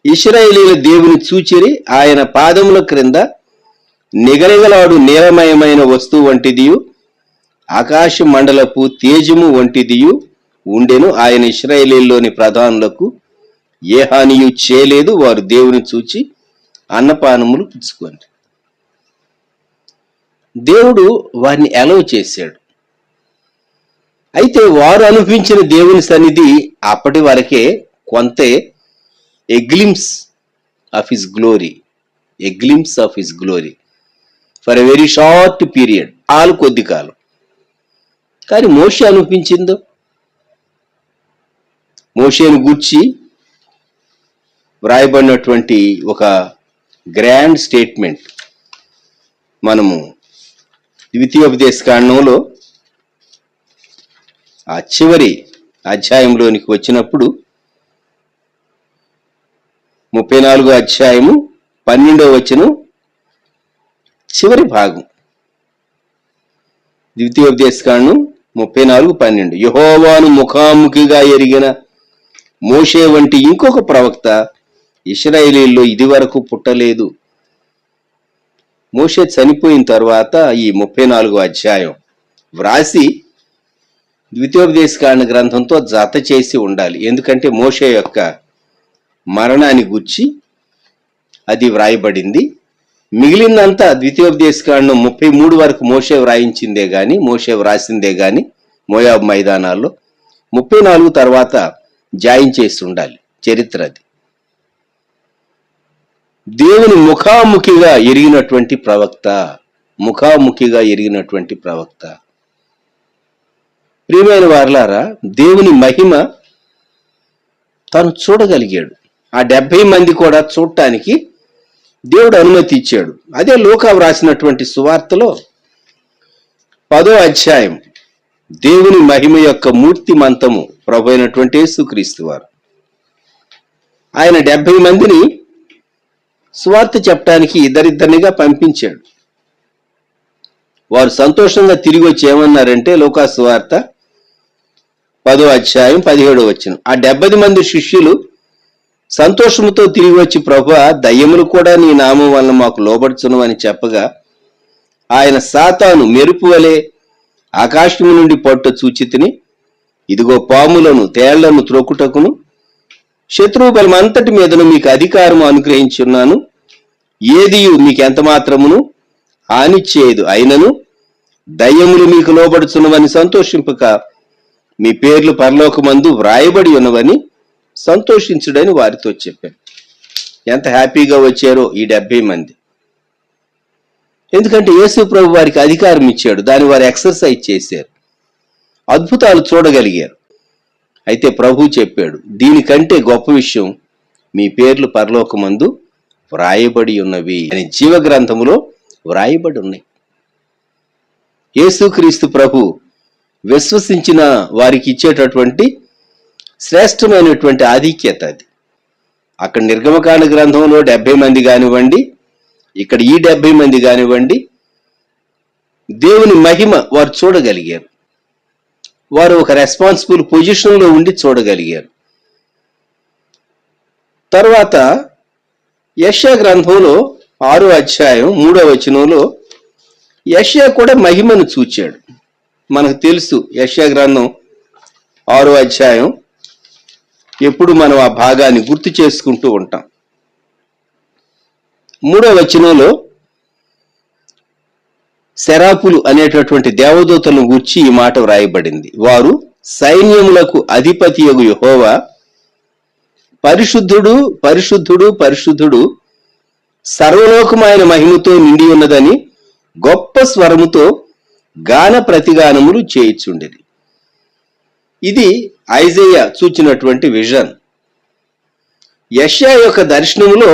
ఇశ్రాయేలీల దేవుని చూచిరి. ఆయన పాదముల క్రింద నిగనిగలాడు నీలమయమైన వస్తువు వంటిదియు ఆకాశ మండలపు తేజము వంటిదియు ఉండెను. ఆయన ఇశ్రాయేలీలోని ప్రధానులకు ఏ హానియు చేయలేదు. వారు దేవుని చూచి అన్నపానములు పుచ్చుకోండి. దేవుడు వారిని అలౌ చేశాడు. అయితే వారు అనిపించిన దేవుని సన్నిధి అప్పటి వరకే కొంతే. A glimpse of his glory, a glimpse of his glory for a very short period, కొద్ది కాలం. కానీ మోషే అనిపించిందో, మోషేను గూర్చి వ్రాయబడినటువంటి ఒక గ్రాండ్ స్టేట్మెంట్ మనము ద్వితీయోపదేశకాండంలో ఆ చివరి అధ్యాయంలోనికి వచ్చినప్పుడు 34వ అధ్యాయము 12వ వచనం చివరి భాగం. ద్వితీయోపదేశకాండం 34:12. యెహోవాను ముఖాముఖిగా ఎరిగిన మోషే వంటి ఇంకొక ప్రవక్త ఇశ్రాయేలీల్లో ఇది వరకు పుట్టలేదు. మోషే చనిపోయిన తర్వాత ఈ 34వ అధ్యాయం వ్రాసి ద్వితీయోపదేశకాండ గ్రంథంతో జత చేసి ఉండాలి. ఎందుకంటే మోషే యొక్క మరణాన్ని గూర్చి అది వ్రాయబడింది. మిగిలినంతా ద్వితీయోపదేశకాండం 33 వరకు మోషే వ్రాయించిందే గాని, మోషే వ్రాసిందే గాని మోయాబు మైదానాల్లో. 34 తర్వాత జాయించేసి ఉండాలి చరిత్ర. అది దేవుని ముఖాముఖిగా ఎరిగినటువంటి ప్రవక్త, ముఖాముఖిగా ఎరిగినటువంటి ప్రవక్త. ప్రియమైన వారలారా, దేవుని మహిమ తాను చూడగలిగాడు. ఆ 70 మంది కూడా చూడటానికి దేవుడు అనుమతి ఇచ్చాడు. అదే లూకా వ్రాసినటువంటి సువార్తలో 10వ అధ్యాయం దేవుని మహిమ యొక్క మూర్తిమంతము ప్రభు అయినటువంటి యేసుక్రీస్తు వారు. ఆయన 70 మందిని సువార్త చెప్పడానికి ఇద్దరిద్దరినిగా పంపించాడు. వారు సంతోషంగా తిరిగి వచ్చి ఏమన్నారంటే, లూకా సువార్త 10వ అధ్యాయం 17వ వచనం. ఆ 70 మంది శిష్యులు సంతోషముతో తిరిగి వచ్చి, ప్రభువా, దయ్యములు కూడా నీ నామం వలన మాకు లోబడుచును అని చెప్పగా, ఆయన సాతాను మెరుపు వలె ఆకాశము నుండి పట్టు చూచితిని, ఇదిగో పాములను తేళ్లను త్రొక్కుటకును శత్రువు బలం అంతటి మీదను మీకు అధికారము అనుగ్రహించున్నాను. ఏదియు మీకు ఎంత మాత్రమును హాని చేయదు. అయినను దయ్యములు మీకు లోబడుచున్నవని సంతోషింపక మీ పేర్లు పరలోకమందు వ్రాయబడి ఉన్నవని సంతోషించుడని వారితో చెప్పాను. ఎంత హ్యాపీగా వచ్చారో ఈ 70 మంది. ఎందుకంటే యేసు ప్రభు వారికి అధికారం ఇచ్చాడు. దాన్ని వారు ఎక్సర్సైజ్ చేశారు, అద్భుతాలు చూడగలిగారు. అయితే ప్రభు చెప్పాడు, దీనికంటే గొప్ప విషయం మీ పేర్లు పరలోకమందు వ్రాయబడి ఉన్నవి అని జీవ గ్రంథములో వ్రాయబడి ఉన్నాయి. యేసుక్రీస్తు ప్రభు విశ్వసించిన వారికి ఇచ్చేటటువంటి శ్రేష్టమైనటువంటి ఆధిక్యత అది. అక్కడ నిర్గమకాండ గ్రంథంలో 70 మంది కానివ్వండి, ఇక్కడ ఈ 70 మంది కానివ్వండి, దేవుని మహిమ వారు చూడగలిగారు. వారు ఒక రెస్పాన్సిబుల్ పొజిషన్లో ఉండి చూడగలిగారు. తర్వాత యెషయా గ్రంథంలో 6వ అధ్యాయం 3వ వచనంలో యెషయా కూడా మహిమను చూచాడు. మనకు తెలుసు యెషయా గ్రంథం 6వ అధ్యాయం ఎప్పుడు మనం ఆ భాగాన్ని గుర్తు చేసుకుంటూ ఉంటాం. 3వ వచనంలో సెరాపులు అనేటటువంటి దేవదూతలను గూర్చి ఈ మాట వ్రాయబడింది. వారు సైన్యములకు అధిపతియగు యెహోవా పరిశుద్ధుడు పరిశుద్ధుడు పరిశుద్ధుడు సర్వలోకమైన మహిమతో నిండి ఉన్నదని గొప్ప స్వరముతో గాన ప్రతిగానములు చేయిచుండేది. ఇది ఐజయ్య చూచినటువంటి విజన్. యెషయా యొక్క దర్శనములో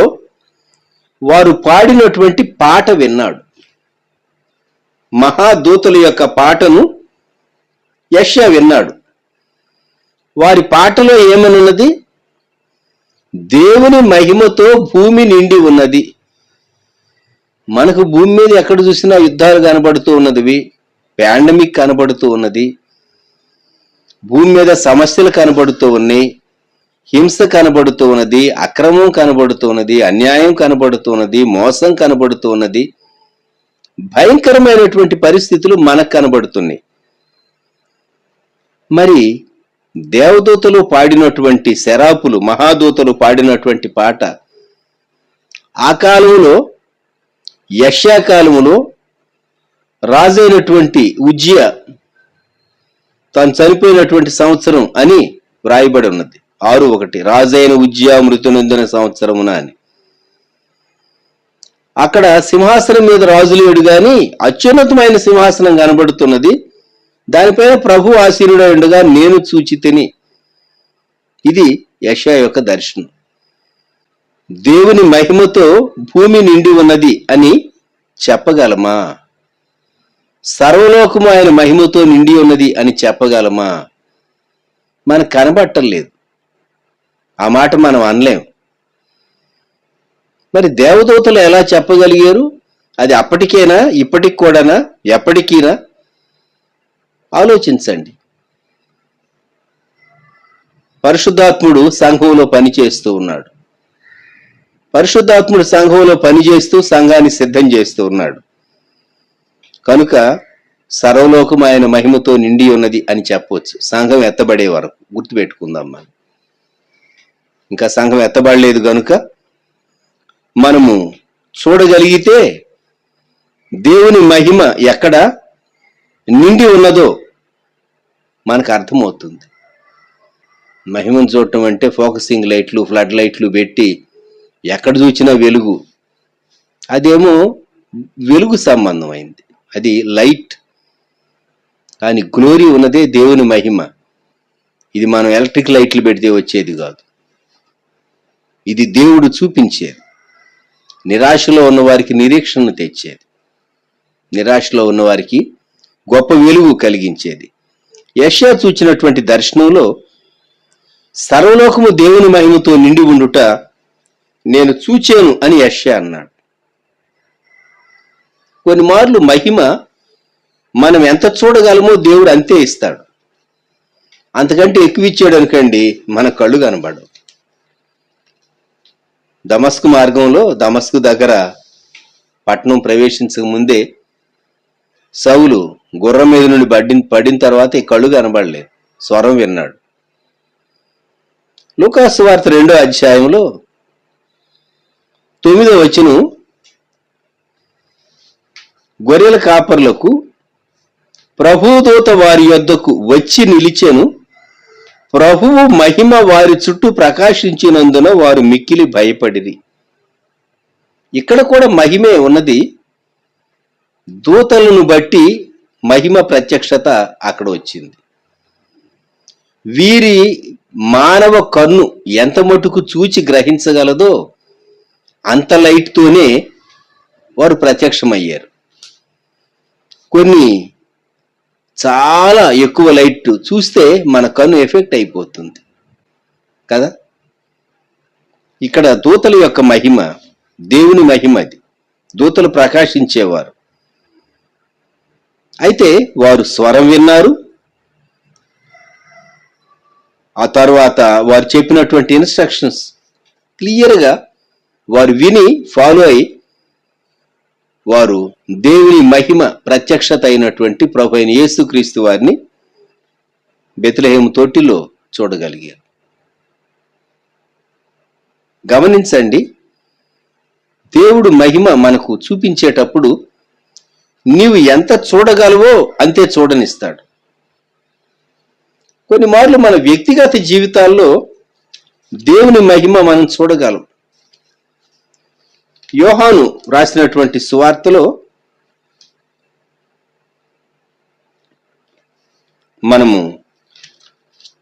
వారు పాడినటువంటి పాట విన్నాడు. మహాదూతల యొక్క పాటను యెషయా విన్నాడు. వారి పాటలో ఏమనున్నది? దేవుని మహిమతో భూమి నిండి ఉన్నది. మనకు భూమి మీద ఎక్కడ చూసినా యుద్ధాలు కనబడుతూ ఉన్నది, పాండమిక్ కనబడుతూ ఉన్నది, భూమి మీద సమస్యలు కనబడుతూ ఉన్నాయి, హింస కనబడుతూ ఉన్నది, అక్రమం కనబడుతూ ఉన్నది, అన్యాయం కనబడుతూ ఉన్నది, మోసం కనబడుతూ ఉన్నది. భయంకరమైనటువంటి పరిస్థితులు మనకు కనబడుతున్నాయి. మరి దేవదూతలు పాడినటువంటి శరాపులు, మహాదూతలు పాడినటువంటి పాట ఆ కాలంలో, యెషయా కాలములో రాజైనటువంటి ఉజ్జియా తాను చనిపోయినటువంటి సంవత్సరం అని వ్రాయబడి ఉన్నది. 6:1 రాజైన ఉజ్జియా మృతునందిన సంవత్సరమున అని. అక్కడ సింహాసనం మీద రాజు లేడు గాని అత్యున్నతమైన సింహాసనం కనబడుతున్నది, దానిపైన ప్రభు ఆసీనుడై ఉండగా నేను చూచితిని. ఇది యెషయా యొక్క దర్శనం. దేవుని మహిమతో భూమి నిండి ఉన్నది అని చెప్పగలమా? సర్వలోకము ఆయన మహిమతో నిండి ఉన్నది అని చెప్పగలమా? మనకు కనబట్టలేదు, ఆ మాట మనం అనలేం. మరి దేవదూతలు ఎలా చెప్పగలిగారు? అది అప్పటికేనా, ఇప్పటికి కూడానా, ఎప్పటికీనా? ఆలోచించండి. పరిశుద్ధాత్ముడు సంఘంలో పనిచేస్తూ ఉన్నాడు. పరిశుద్ధాత్ముడు సంఘంలో పనిచేస్తూ సంఘాన్ని సిద్ధం చేస్తూ ఉన్నాడు. కనుక సర్వలోకం ఆయన మహిమతో నిండి ఉన్నది అని చెప్పవచ్చు. సంఘం ఎత్తబడే వరకు గుర్తుపెట్టుకుందాం. మనం ఇంకా సంఘం ఎత్తబడలేదు కనుక మనము చూడగలిగితే దేవుని మహిమ ఎక్కడ నిండి ఉన్నదో మనకు అర్థమవుతుంది. మహిమను చూడటం అంటే ఫోకసింగ్ లైట్లు, ఫ్లడ్ లైట్లు పెట్టి ఎక్కడ చూసినా వెలుగు, అదేమో వెలుగు సంబంధమైంది, అది లైట్. కానీ గ్లోరీ ఉన్నదే దేవుని మహిమ. ఇది మనం ఎలక్ట్రిక్ లైట్లు పెడితే వచ్చేది కాదు, ఇది దేవుడు చూపించేది. నిరాశలో ఉన్నవారికి నిరీక్షణను తెచ్చేది, నిరాశలో ఉన్నవారికి గొప్ప వెలుగు కలిగించేది. యెషయా చూచినటువంటి దర్శనంలో సర్వలోకము దేవుని మహిమతో నిండి ఉండుట నేను చూచాను అని యెషయా అన్నాడు. కొన్ని మార్లు మహిమ మనం ఎంత చూడగలమో దేవుడు అంతే ఇస్తాడు. అంతకంటే ఎక్కువ ఇచ్చాడు అనుకోండి, మన కళ్ళు కనబడవు. దమస్కు మార్గంలో, దమస్కు దగ్గర పట్టణం ప్రవేశించక ముందే సౌలు గుర్రం మీద నుండి పడిన తర్వాత ఈ కళ్ళు కనబడలేదు, స్వరం విన్నాడు. లూకా సువార్త 2వ అధ్యాయంలో 9వ వచనం, గొర్రెల కాపర్లకు ప్రభుదూత వారి యొద్దకు వచ్చి నిలిచెను, ప్రభువు మహిమ వారి చుట్టూ ప్రకాశించినందున వారు మిక్కిలి భయపడిరి. ఇక్కడ కూడా మహిమే ఉన్నది. దూతలను బట్టి మహిమ ప్రత్యక్షత అక్కడ వచ్చింది. వీరి మానవ కన్ను ఎంత మటుకు చూచి గ్రహించగలదో అంత లైట్తోనే వారు ప్రత్యక్షమయ్యారు. కొన్ని చాలా ఎక్కువ లైట్ చూస్తే మన కన్ను ఎఫెక్ట్ అయిపోతుంది కదా. ఇక్కడ దూతల యొక్క మహిమ దేవుని మహిమ, అది దూతలు ప్రకాశించేవారు. అయితే వారు స్వరం విన్నారు, ఆ తర్వాత వారు చెప్పినటువంటి ఇన్స్ట్రక్షన్స్ క్లియర్గా వారు విని ఫాలో అయి వారు దేవుని మహిమ ప్రత్యక్షత అయినటువంటి ప్రభు అయిన యేసుక్రీస్తు వారిని బెత్లెహేము తోటిలో చూడగలిగారు. గమనించండి, దేవుడు మహిమ మనకు చూపించేటప్పుడు నీవు ఎంత చూడగలవో అంతే చూడనిస్తాడు. కొన్ని మార్లు మన వ్యక్తిగత జీవితాల్లో దేవుని మహిమ మనం చూడగలం. యోహాను రాసినటువంటి సువార్తలో మనము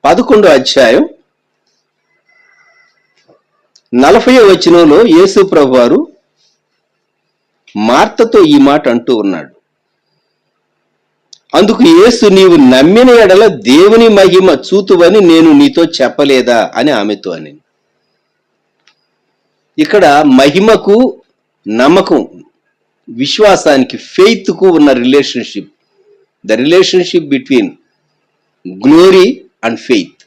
11వ అధ్యాయం 40వ వచనంలో యేసు ప్రభువారు మార్తతో ఈ మాట అంటూ ఉన్నాడు. అందుకు యేసు, నీవు నమ్మిన ఎడల దేవుని మహిమ చూతువని నేను నీతో చెప్పలేదా అని ఆమెతో అని. ఇక్కడ మహిమకు, నమ్మకం, విశ్వాసానికి, ఫెయిత్ కు ఉన్న relationship, the relationship between glory and faith.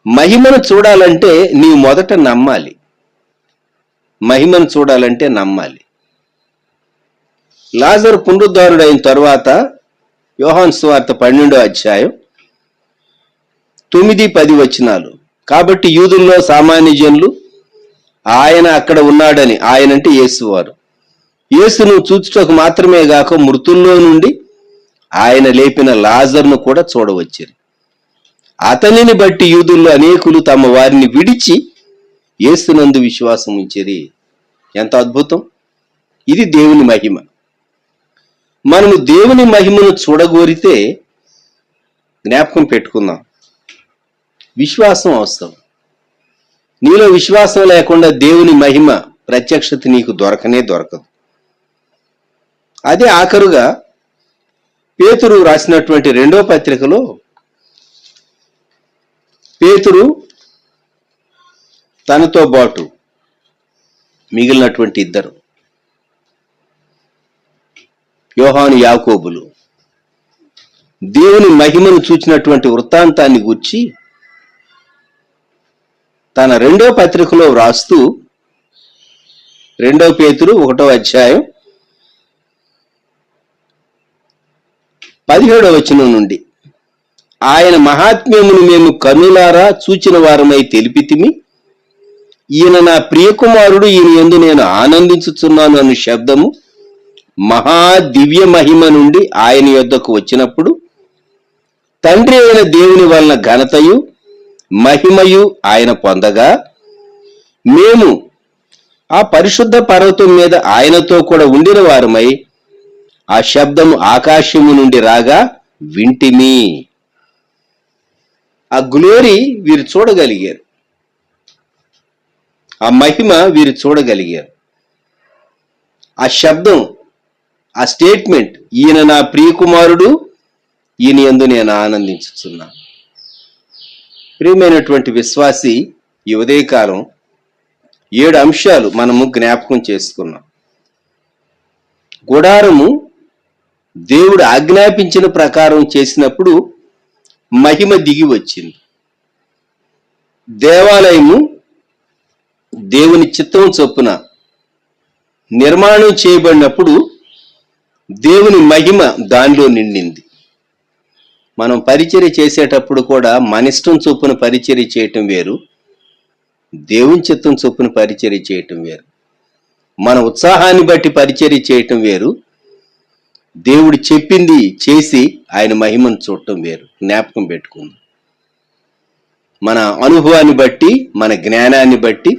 మహిమను చూడాలంటే నీవు మొదట నమ్మాలి. మహిమను చూడాలంటే నమ్మాలి. లాజరు పునరుద్ధారుడైన తరువాత యోహాను సువార్త 12వ అధ్యాయం 9-10 వచనాలు. కాబట్టి యూదుల్లో సామాన్య జనులు ఆయన అక్కడ ఉన్నాడని, ఆయనంటే యేసువారు, యేసును చూచుటకు మాత్రమే గాక మృతుల్లో నుండి ఆయన లేపిన లాజరును కూడా చూడవచ్చారు. అతనిని బట్టి యూదుల్లో అనేకులు తమ వారిని విడిచి యేసునందు విశ్వాసం ఉంచిరి. ఎంత అద్భుతం! ఇది దేవుని మహిమ. మనము దేవుని మహిమను చూడగోరితే జ్ఞాపకం పెట్టుకుందాం, విశ్వాసం అవసరం. నీలో విశ్వాసం లేకుండా దేవుని మహిమ ప్రత్యక్షత నీకు దొరకనే దొరకదు. అదే ఆఖరుగా పేతురు రాసినటువంటి 2వ పత్రికలో పేతురు తనతో పాటు మిగిలినటువంటి ఇద్దరు, యోహాను, యాకోబులు, దేవుని మహిమను చూచినటువంటి వృత్తాంతాన్ని గూర్చి తన 2వ పత్రికలో వ్రాస్తూ 2వ పేతురు 1వ అధ్యాయం 17వ వచనం నుండి, ఆయన మహాత్మ్యమును మేము కన్నులారా చూచిన వారమై తెలిపితిమి. ఈయన నా ప్రియకుమారుడు, ఈయన యందు నేను ఆనందించుచున్నాను అను శబ్దము మహా దివ్య మహిమ నుండి ఆయన యొద్దకు వచ్చినప్పుడు తండ్రి అయిన దేవుని వలన ఘనతయు మహిమయు ఆయన పొందగా మేము ఆ పరిశుద్ధ పర్వతం మీద ఆయనతో కూడా ఉండిన వారమై ఆ శబ్దము ఆకాశము నుండి రాగా వింటిమి. ఆ గ్లోరీ వీరు చూడగలిగారు, ఆ మహిమ వీరు చూడగలిగారు. ఆ శబ్దం, ఆ స్టేట్మెంట్, ఈయన నా ప్రియకుమారుడు, ఈయన యందు నేను ఆనందించుచున్నా. ప్రియమైనటువంటి విశ్వాసి, ఈ ఉదయకాలం 7 అంశాలు మనము జ్ఞాపకం చేసుకున్నాం. గుడారము దేవుడు ఆజ్ఞాపించిన ప్రకారం చేసినప్పుడు మహిమ దిగి వచ్చింది. దేవాలయము దేవుని చిత్తం చొప్పున నిర్మాణం చేయబడినప్పుడు దేవుని మహిమ దానిలో నిండింది. మనం పరిచర్య చేసేటప్పుడు కూడా మన ఇష్టం చొప్పున పరిచర్య చేయటం వేరు, దేవుని చిత్తం చొప్పున పరిచర్య చేయటం వేరు. మన ఉత్సాహాన్ని బట్టి పరిచర్య చేయటం వేరు, దేవుడు చెప్పింది చేసి ఆయన మహిమను చూడటం వేరు. జ్ఞాపకం పెట్టుకుందాం. మన అనుభవాన్ని బట్టి, మన జ్ఞానాన్ని బట్టి,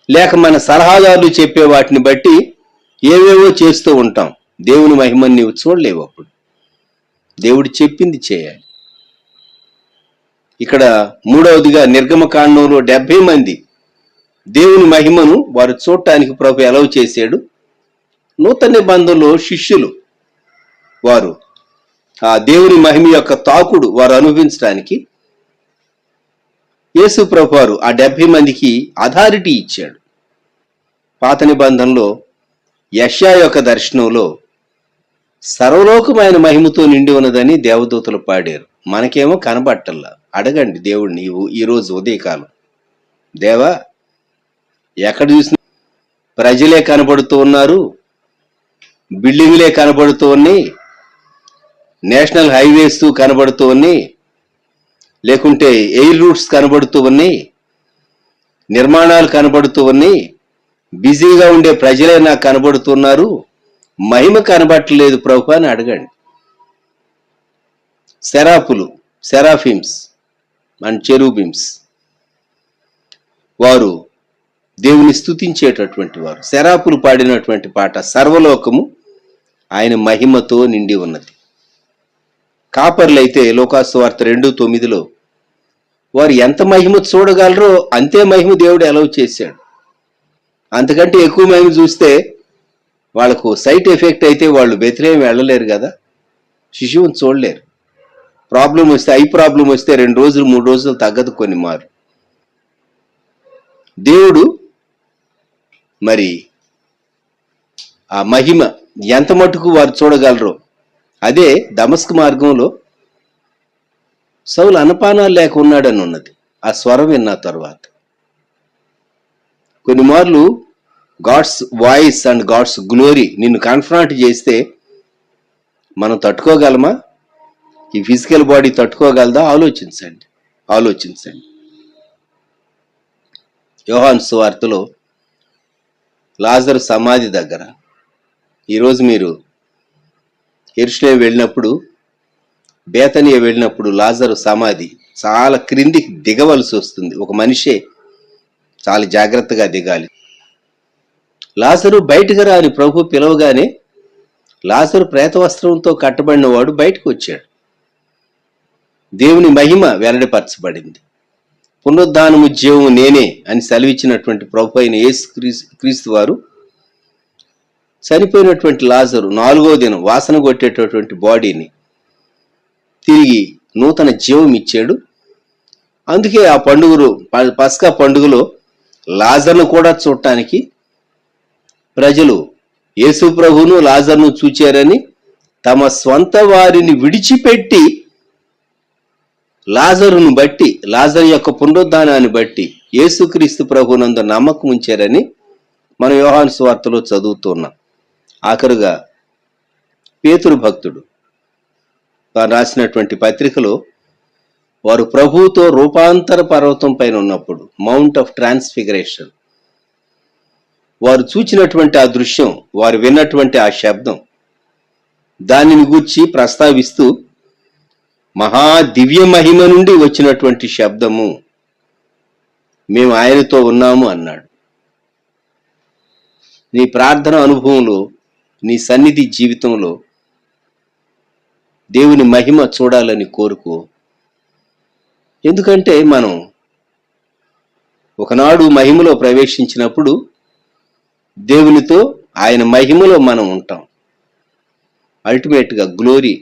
లేక మన సలహాదారులు చెప్పే వాటిని బట్టి ఏవేవో చేస్తూ ఉంటాం. దేవుని మహిమని నీవు చూడలేవు. అప్పుడు దేవుడు చెప్పింది చేయాలి. ఇక్కడ 3వదిగా నిర్గమకాండంలో 70 మంది దేవుని మహిమను వారు చూడటానికి ప్రభు అలౌ చేశాడు. నూతన నిబంధనలో శిష్యులు వారు ఆ దేవుని మహిమ యొక్క తాకుడు వారు అనుభవించడానికి యేసు ప్రభు వారు ఆ 70 మందికి అథారిటీ ఇచ్చాడు. పాత నిబంధనలో యెషయా యొక్క దర్శనంలో సర్వలోకమైన మహిమతో నిండి ఉన్నదని దేవదూతలు పాడారు. మనకేమో కనబట్టల్లా. అడగండి దేవుడిని ఈరోజు ఉదయకాలం, దేవా ఎక్కడ చూసినా ప్రజలే కనబడుతూ ఉన్నారు, బిల్డింగ్లే కనబడుతూ ఉన్నాయి, నేషనల్ హైవేస్ కనబడుతూ ఉన్నాయి, లేకుంటే ఎయిర్ రూట్స్ కనబడుతూ ఉన్నాయి, నిర్మాణాలు కనబడుతూ ఉన్నాయి, బిజీగా ఉండే ప్రజలే నాకు కనబడుతున్నారు, మహిమ కనబట్టలేదు ప్రభు అని అడగండి. సెరాఫులు, సెరాఫిమ్స్ అండ్ చెరూబిమ్స్ వారు దేవుని స్తుతించేటటువంటి వారు. శరాపులు పాడినటువంటి పాట సర్వలోకము ఆయన మహిమతో నిండి ఉన్నది. కాపర్లైతే లోకాసు వార్త 2:9 వారు ఎంత మహిమ చూడగలరో అంతే మహిమ దేవుడు అలౌ చేశాడు. అంతకంటే ఎక్కువ మహిమ చూస్తే వాళ్ళకు సైట్ ఎఫెక్ట్ అయితే వాళ్ళు బెత్లెహేము వెళ్ళలేరు కదా, శిశువుని చూడలేరు. ప్రాబ్లం వస్తే, ఐ ప్రాబ్లం వస్తే 2 రోజులు 3 రోజులు తగ్గదు కొన్ని మారు. దేవుడు మరి ఆ మహిమ ఎంత మటుకు వారు చూడగలరో, అదే దమస్కు మార్గంలో సౌలు అన్నపానాలు లేక ఉన్నాడని ఉన్నది. ఆ స్వరం విన్న తర్వాత కొన్ని మార్లు God's voice and God's glory నిన్ను కన్ఫ్రాంట్ చేస్తే మనం తట్టుకోగలమా? ఈ ఫిజికల్ బాడీ తట్టుకోగలదా? ఆలోచించండి. యోహాను సువార్తలో లాజరు సమాధి దగ్గర, ఈరోజు మీరు యెరూషలేము వెళ్ళినప్పుడు, బేతనియ వెళ్ళినప్పుడు లాజరు సమాధి చాలా క్రిందికి దిగవలసి వస్తుంది. ఒక మనిషే చాలా జాగ్రత్తగా దిగాలి. లాజరు బయటకు రా అని ప్రభు పిలవగానే లాజరు ప్రేత వస్త్రంతో కట్టబడిన వాడు బయటకు వచ్చాడు. దేవుని మహిమ వెల్లడిపరచబడింది. పునరుద్ధానము జీవము నేనే అని సెలవిచ్చినటువంటి ప్రభు అయిన యేసు క్రీస్తు వారు చనిపోయినటువంటి లాజరు 4వ దినం వాసన కొట్టేటటువంటి బాడీని తిరిగి నూతన జీవం ఇచ్చాడు. అందుకే ఆ పండుగలు, పస్కా పండుగలో లాజర్ను కూడా చూడటానికి ప్రజలు యేసు ప్రభువును లాజర్ను చూచారని తమ స్వంత వారిని విడిచిపెట్టి లాజరును బట్టి, లాజరు యొక్క పునరుద్ధానాన్ని బట్టి యేసుక్రీస్తు ప్రభువునందు నమ్మకం ఉంచారని మనం యోహాను సువార్తలో చదువుతున్నాం. ఆఖరుగా పేతురు భక్తుడు వారు రాసినటువంటి పత్రికలో వారు ప్రభువుతో రూపాంతర పర్వతం పైన ఉన్నప్పుడు, మౌంట్ ఆఫ్ ట్రాన్స్ఫిగరేషన్, వారు చూచినటువంటి ఆ దృశ్యం, వారు విన్నటువంటి ఆ శబ్దం, దానిని గూర్చి ప్రస్తావిస్తూ మహా దివ్య మహిమ నుండి వచ్చినటువంటి శబ్దము, మేము ఆయనతో ఉన్నాము అన్నాడు. నీ ప్రార్థన అనుభవంలో, నీ సన్నిధి జీవితంలో దేవుని మహిమ చూడాలని కోరుకో. ఎందుకంటే మనం ఒకనాడు మహిమలో ప్రవేశించినప్పుడు దేవునితో ఆయన మహిమలో మనం ఉంటాం, అల్టిమేట్గా గ్లోరీ.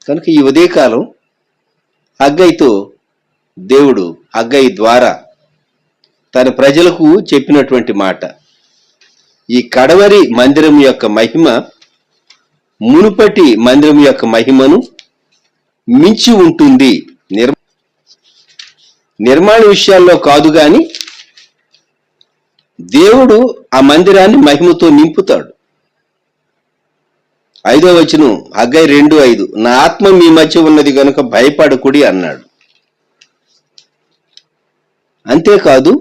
కనుక ఈ ఉదయకాలం హగ్గయితో దేవుడు హగ్గయి ద్వారా తన ప్రజలకు చెప్పినటువంటి మాట, ఈ కడవరి మందిరం యొక్క మహిమ మునుపటి మందిరం యొక్క మహిమను మించి ఉంటుంది. నిర్మాణ విషయాల్లో కాదు గాని దేవుడు ఆ మందిరాన్ని మహిమతో నింపుతాడు. 5వ వచనం హగ్గై 2:5, నా ఆత్మ మీ మధ్య ఉన్నది గనుక భయపడకుడి అన్నాడు. అంతేకాదు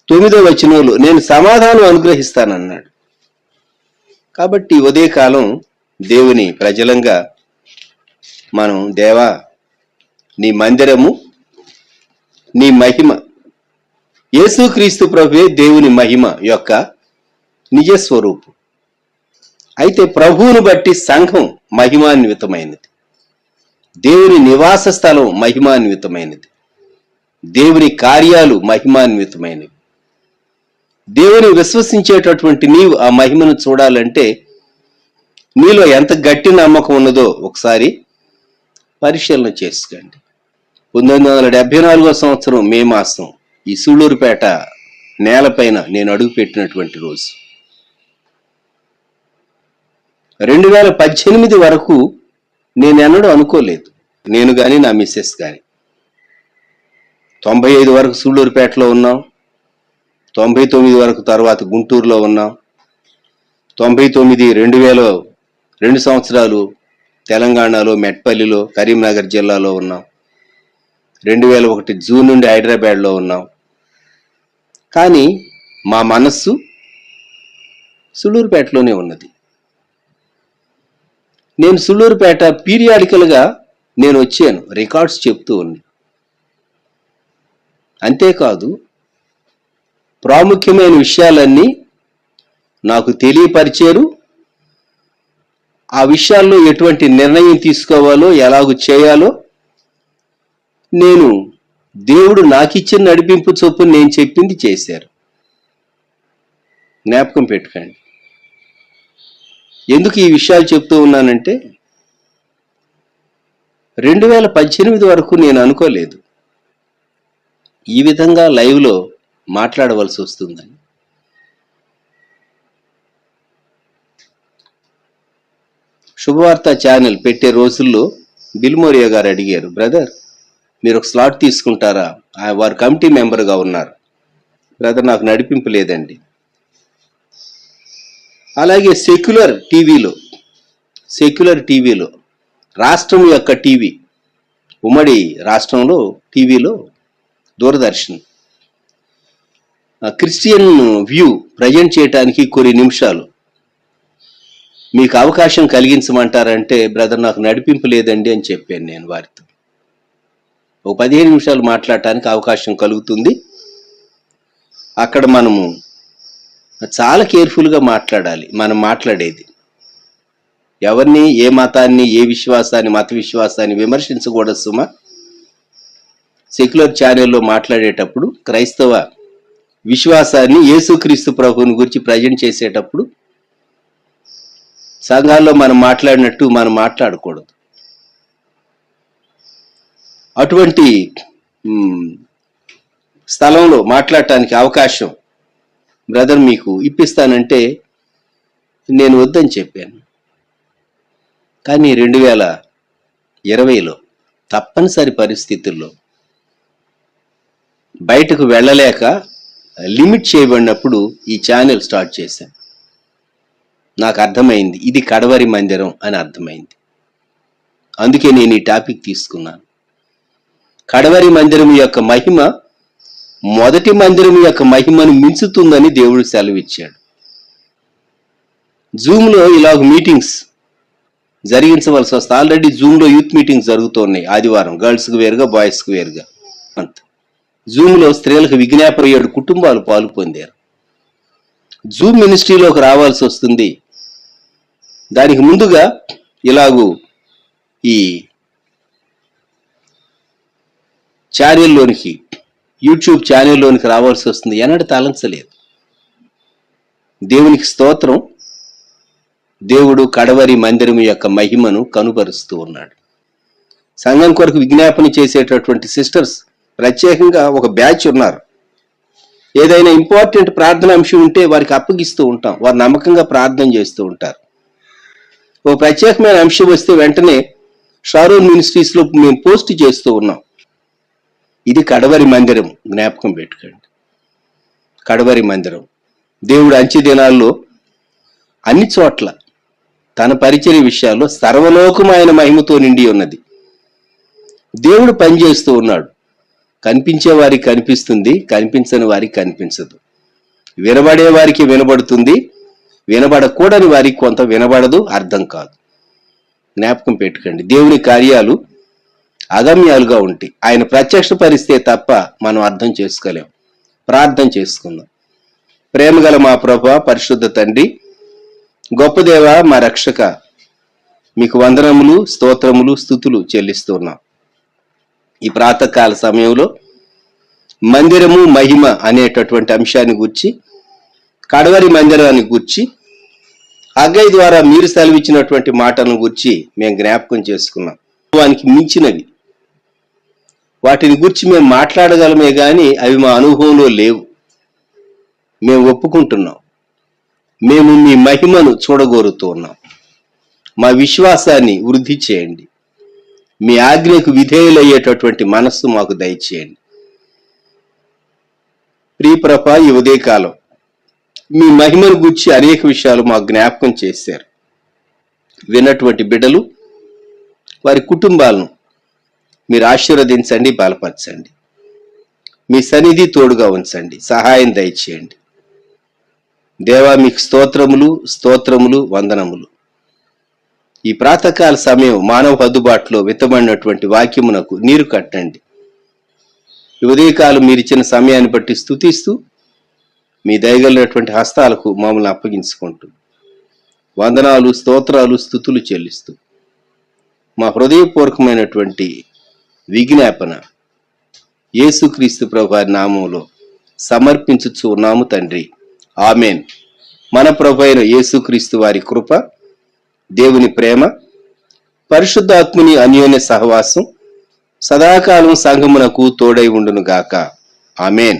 9వ వచనంలో నేను సమాధానం అనుగ్రహిస్తానన్నాడు. కాబట్టి ఉదయకాలం దేవుని ప్రజలంగా మనం, దేవా నీ మందిరము, నీ మహిమ, యేసుక్రీస్తు ప్రభువే దేవుని మహిమ యొక్క నిజస్వరూపం. అయితే ప్రభువును బట్టి సంఘం మహిమాన్వితమైనది, దేవుని నివాస స్థలం మహిమాన్వితమైనది, దేవుని కార్యాలు మహిమాన్వితమైనవి. దేవుని విశ్వసించేటటువంటి నీవు ఆ మహిమను చూడాలంటే నీలో ఎంత గట్టి నమ్మకం ఉన్నదో ఒకసారి పరిశీలన చేసుకోండి. 1974వ సంవత్సరం మే మాసం ఈ సూళ్లూరుపేట నేలపైన నేను అడుగుపెట్టినటువంటి రోజు. 2018 వరకు నేనెన్నడూ అనుకోలేదు, నేను కానీ నా మిస్సెస్ కానీ. 95 వరకు సూళ్లూరుపేటలో ఉన్నాం, 99 వరకు తర్వాత గుంటూరులో ఉన్నాం, 99 2 సంవత్సరాలు తెలంగాణలో మెట్పల్లిలో కరీంనగర్ జిల్లాలో ఉన్నాం, 2001 జూన్ నుండి హైదరాబాద్లో ఉన్నాం. కానీ మా మనస్సు సూళ్లూరుపేటలోనే ఉన్నది. నేను సూళ్లూరుపేట పీరియాడికల్గా నేను వచ్చాను, రికార్డ్స్ చెప్తూ ఉంది. అంతేకాదు ప్రాముఖ్యమైన విషయాలన్నీ నాకు తెలియపరిచారు. ఆ విషయాల్లో ఎటువంటి నిర్ణయం తీసుకోవాలో, ఎలాగూ చేయాలో నేను దేవుడు నాకిచ్చిన నడిపింపు చొప్పున నేను చెప్పింది చేశారు. జ్ఞాపకం పెట్టుకోండి. ఎందుకు ఈ విషయాలు చెప్తూ ఉన్నానంటే 2018 వరకు నేను అనుకోలేదు ఈ విధంగా లైవ్లో మాట్లాడవలసి వస్తుందని. శుభవార్త ఛానల్ పెట్టే రోజుల్లో బిల్మోరియా గారు అడిగారు, బ్రదర్ మీరు ఒక స్లాట్ తీసుకుంటారా? వారు కమిటీ మెంబర్గా ఉన్నారు. బ్రదర్ నాకు నడిపింపు లేదండి. అలాగే సెక్యులర్ టీవీలో రాష్ట్రం యొక్క టీవీ, ఉమ్మడి రాష్ట్రంలో టీవీలో దూరదర్శన్ క్రిస్టియన్ వ్యూ ప్రజెంట్ చేయడానికి కొన్ని నిమిషాలు మీకు అవకాశం కలిగించమంటారంటే బ్రదర్ నాకు నడిపింపు లేదండి అని చెప్పాను నేను వారితో. ఒక 15 నిమిషాలు మాట్లాడటానికి అవకాశం కలుగుతుంది. అక్కడ మనము చాలా కేర్ఫుల్గా మాట్లాడాలి. మనం మాట్లాడేది ఎవరిని, ఏ మతాన్ని, ఏ విశ్వాసాన్ని, మత విశ్వాసాన్ని విమర్శించకూడదు సుమా. సెక్యులర్ ఛానల్లో మాట్లాడేటప్పుడు క్రైస్తవ విశ్వాసాన్ని, యేసుక్రీస్తు ప్రభువుని గురించి ప్రజెంట్ చేసేటప్పుడు సంఘాల్లో మనం మాట్లాడినట్టు మనం మాట్లాడకూడదు. అటువంటి స్థలంలో మాట్లాడటానికి అవకాశం బ్రదర్ మీకు ఇప్పిస్తానంటే నేను వద్దని చెప్పాను. కానీ 2020లో తప్పనిసరి పరిస్థితుల్లో బయటకు వెళ్ళలేక లిమిట్ చేయబడినప్పుడు ఈ ఛానల్ స్టార్ట్ చేశాను. నాకు అర్థమైంది ఇది కడవరి మందిరం అని అర్థమైంది. అందుకే నేను ఈ టాపిక్ తీసుకున్నాను. కడవరి మందిరం యొక్క మహిమ మొదటి మందిరం యొక్క మహిమను మించుతుందని దేవుడు సెలవిచ్చాడు. జూమ్లో ఇలాగ మీటింగ్స్ జరిగించవలసి వస్తే ఆల్రెడీ జూమ్లో యూత్ మీటింగ్స్ జరుగుతున్నాయి. ఆదివారం గర్ల్స్కి వేరుగా, బాయ్స్కి వేరుగా. జూమ్లో స్త్రీలకు విజ్ఞాపన 7 కుటుంబాలు పాలు పొందారు. జూమ్ మినిస్ట్రీలోకి రావాల్సి వస్తుంది. దానికి ముందుగా ఇలాగూ ఈ ఛానల్లోనికి, యూట్యూబ్ ఛానల్లోనికి రావాల్సి వస్తుంది. ఎన్నడూ తలంచలేదు. దేవునికి స్తోత్రం. దేవుడు కడవరి మందిరం యొక్క మహిమను కనుపరుస్తూ ఉన్నాడు. సంఘం కొరకు విజ్ఞాపన చేసేటటువంటి సిస్టర్స్ ప్రత్యేకంగా ఒక బ్యాచ్ ఉన్నారు. ఏదైనా ఇంపార్టెంట్ ప్రార్థన అంశం ఉంటే వారికి అప్పగిస్తూ ఉంటాం. వారు నమ్మకంగా ప్రార్థన చేస్తూ ఉంటారు. ఓ ప్రత్యేకమైన అంశం వస్తే వెంటనే షారోన్ మినిస్ట్రీస్లో మేము పోస్ట్ చేస్తూ ఉన్నాం. ఇది కడవరి మందిరం. జ్ఞాపకం పెట్టుకోండి. కడవరి మందిరం దేవుడు అంచె దినాల్లో అన్ని చోట్ల తన పరిచర్య విషయాల్లో సర్వలోకమైన మహిమతో నిండి ఉన్నది. దేవుడు పనిచేస్తూ ఉన్నాడు. కనిపించే వారికి కనిపిస్తుంది, కనిపించని వారికి కనిపించదు. వినబడే వారికి వినబడుతుంది, వినబడకూడని వారికి కొంత వినబడదు, అర్థం కాదు. జ్ఞాపకం పెట్టుకోండి. దేవుని కార్యాలు అగమ్యాలుగా ఉంటాయి. ఆయన ప్రత్యక్షపరిస్తే తప్ప మనం అర్థం చేసుకోలేం. ప్రార్థన చేసుకుందాం. ప్రేమగల మా ప్రభువా, పరిశుద్ధ తండ్రి, గొప్ప దేవ, మా రక్షక, మీకు వందనములు, స్తోత్రములు, స్తుతులు చెల్లిస్తున్నాం. ఈ ప్రాతకాల సమయంలో మందిరము మహిమ అనేటటువంటి అంశాన్ని గూర్చి, కడవరి మందిరాన్ని గూర్చి, హగ్గయి ద్వారా మీరు సెలవిచ్చినటువంటి మాటలను గూర్చి మేము జ్ఞాపకం చేసుకున్నాం. వానికి మించినవి వాటిని గురించి మేము మాట్లాడగలమే కానీ అవి మా అనుభవంలో లేవు. మేము ఒప్పుకుంటున్నాం. మేము మీ మహిమను చూడగోరుతూ ఉన్నాం. మా విశ్వాసాన్ని వృద్ధి చేయండి. మీ ఆజ్ఞకు విధేయులయ్యేటటువంటి మనస్సు మాకు దయచేయండి. ప్రియప్రభ, ఈ ఉదయకాలం మీ మహిమను గురించి అనేక విషయాలు మాకు జ్ఞాపకం చేశారు. విన్నటువంటి బిడ్డలు, వారి కుటుంబాలను మీరు ఆశీర్వదించండి, బలపరచండి. మీ సన్నిధి తోడుగా ఉంచండి, సహాయం దయచేయండి. దేవా, మీకు స్తోత్రములు, స్తోత్రములు, వందనములు. ఈ ప్రాతకాల సమయం మానవ హద్దుబాటులో విత్తబడినటువంటి వాక్యమునకు నీరు కట్టండి. ఈ ఉదయకాలం మీరిచ్చిన సమయాన్ని బట్టి స్తుతిస్తూ మీ దయగలిగినటువంటి హస్తాలకు మమ్మల్ని అప్పగించుకుంటూ వందనాలు, స్తోత్రాలు, స్తుతులు చెల్లిస్తూ మా హృదయపూర్వకమైనటువంటి విజ్ఞాపన యేసుక్రీస్తు ప్రభువారి నామములో సమర్పించుచు ఉన్నాము తండ్రి. ఆమేన్. మన ప్రభు అయిన యేసుక్రీస్తు వారి కృప, దేవుని ప్రేమ, పరిశుద్ధాత్ముని అన్యోన్య సహవాసం సదాకాలం సంఘమునకు తోడై ఉండును గాక. ఆమేన్.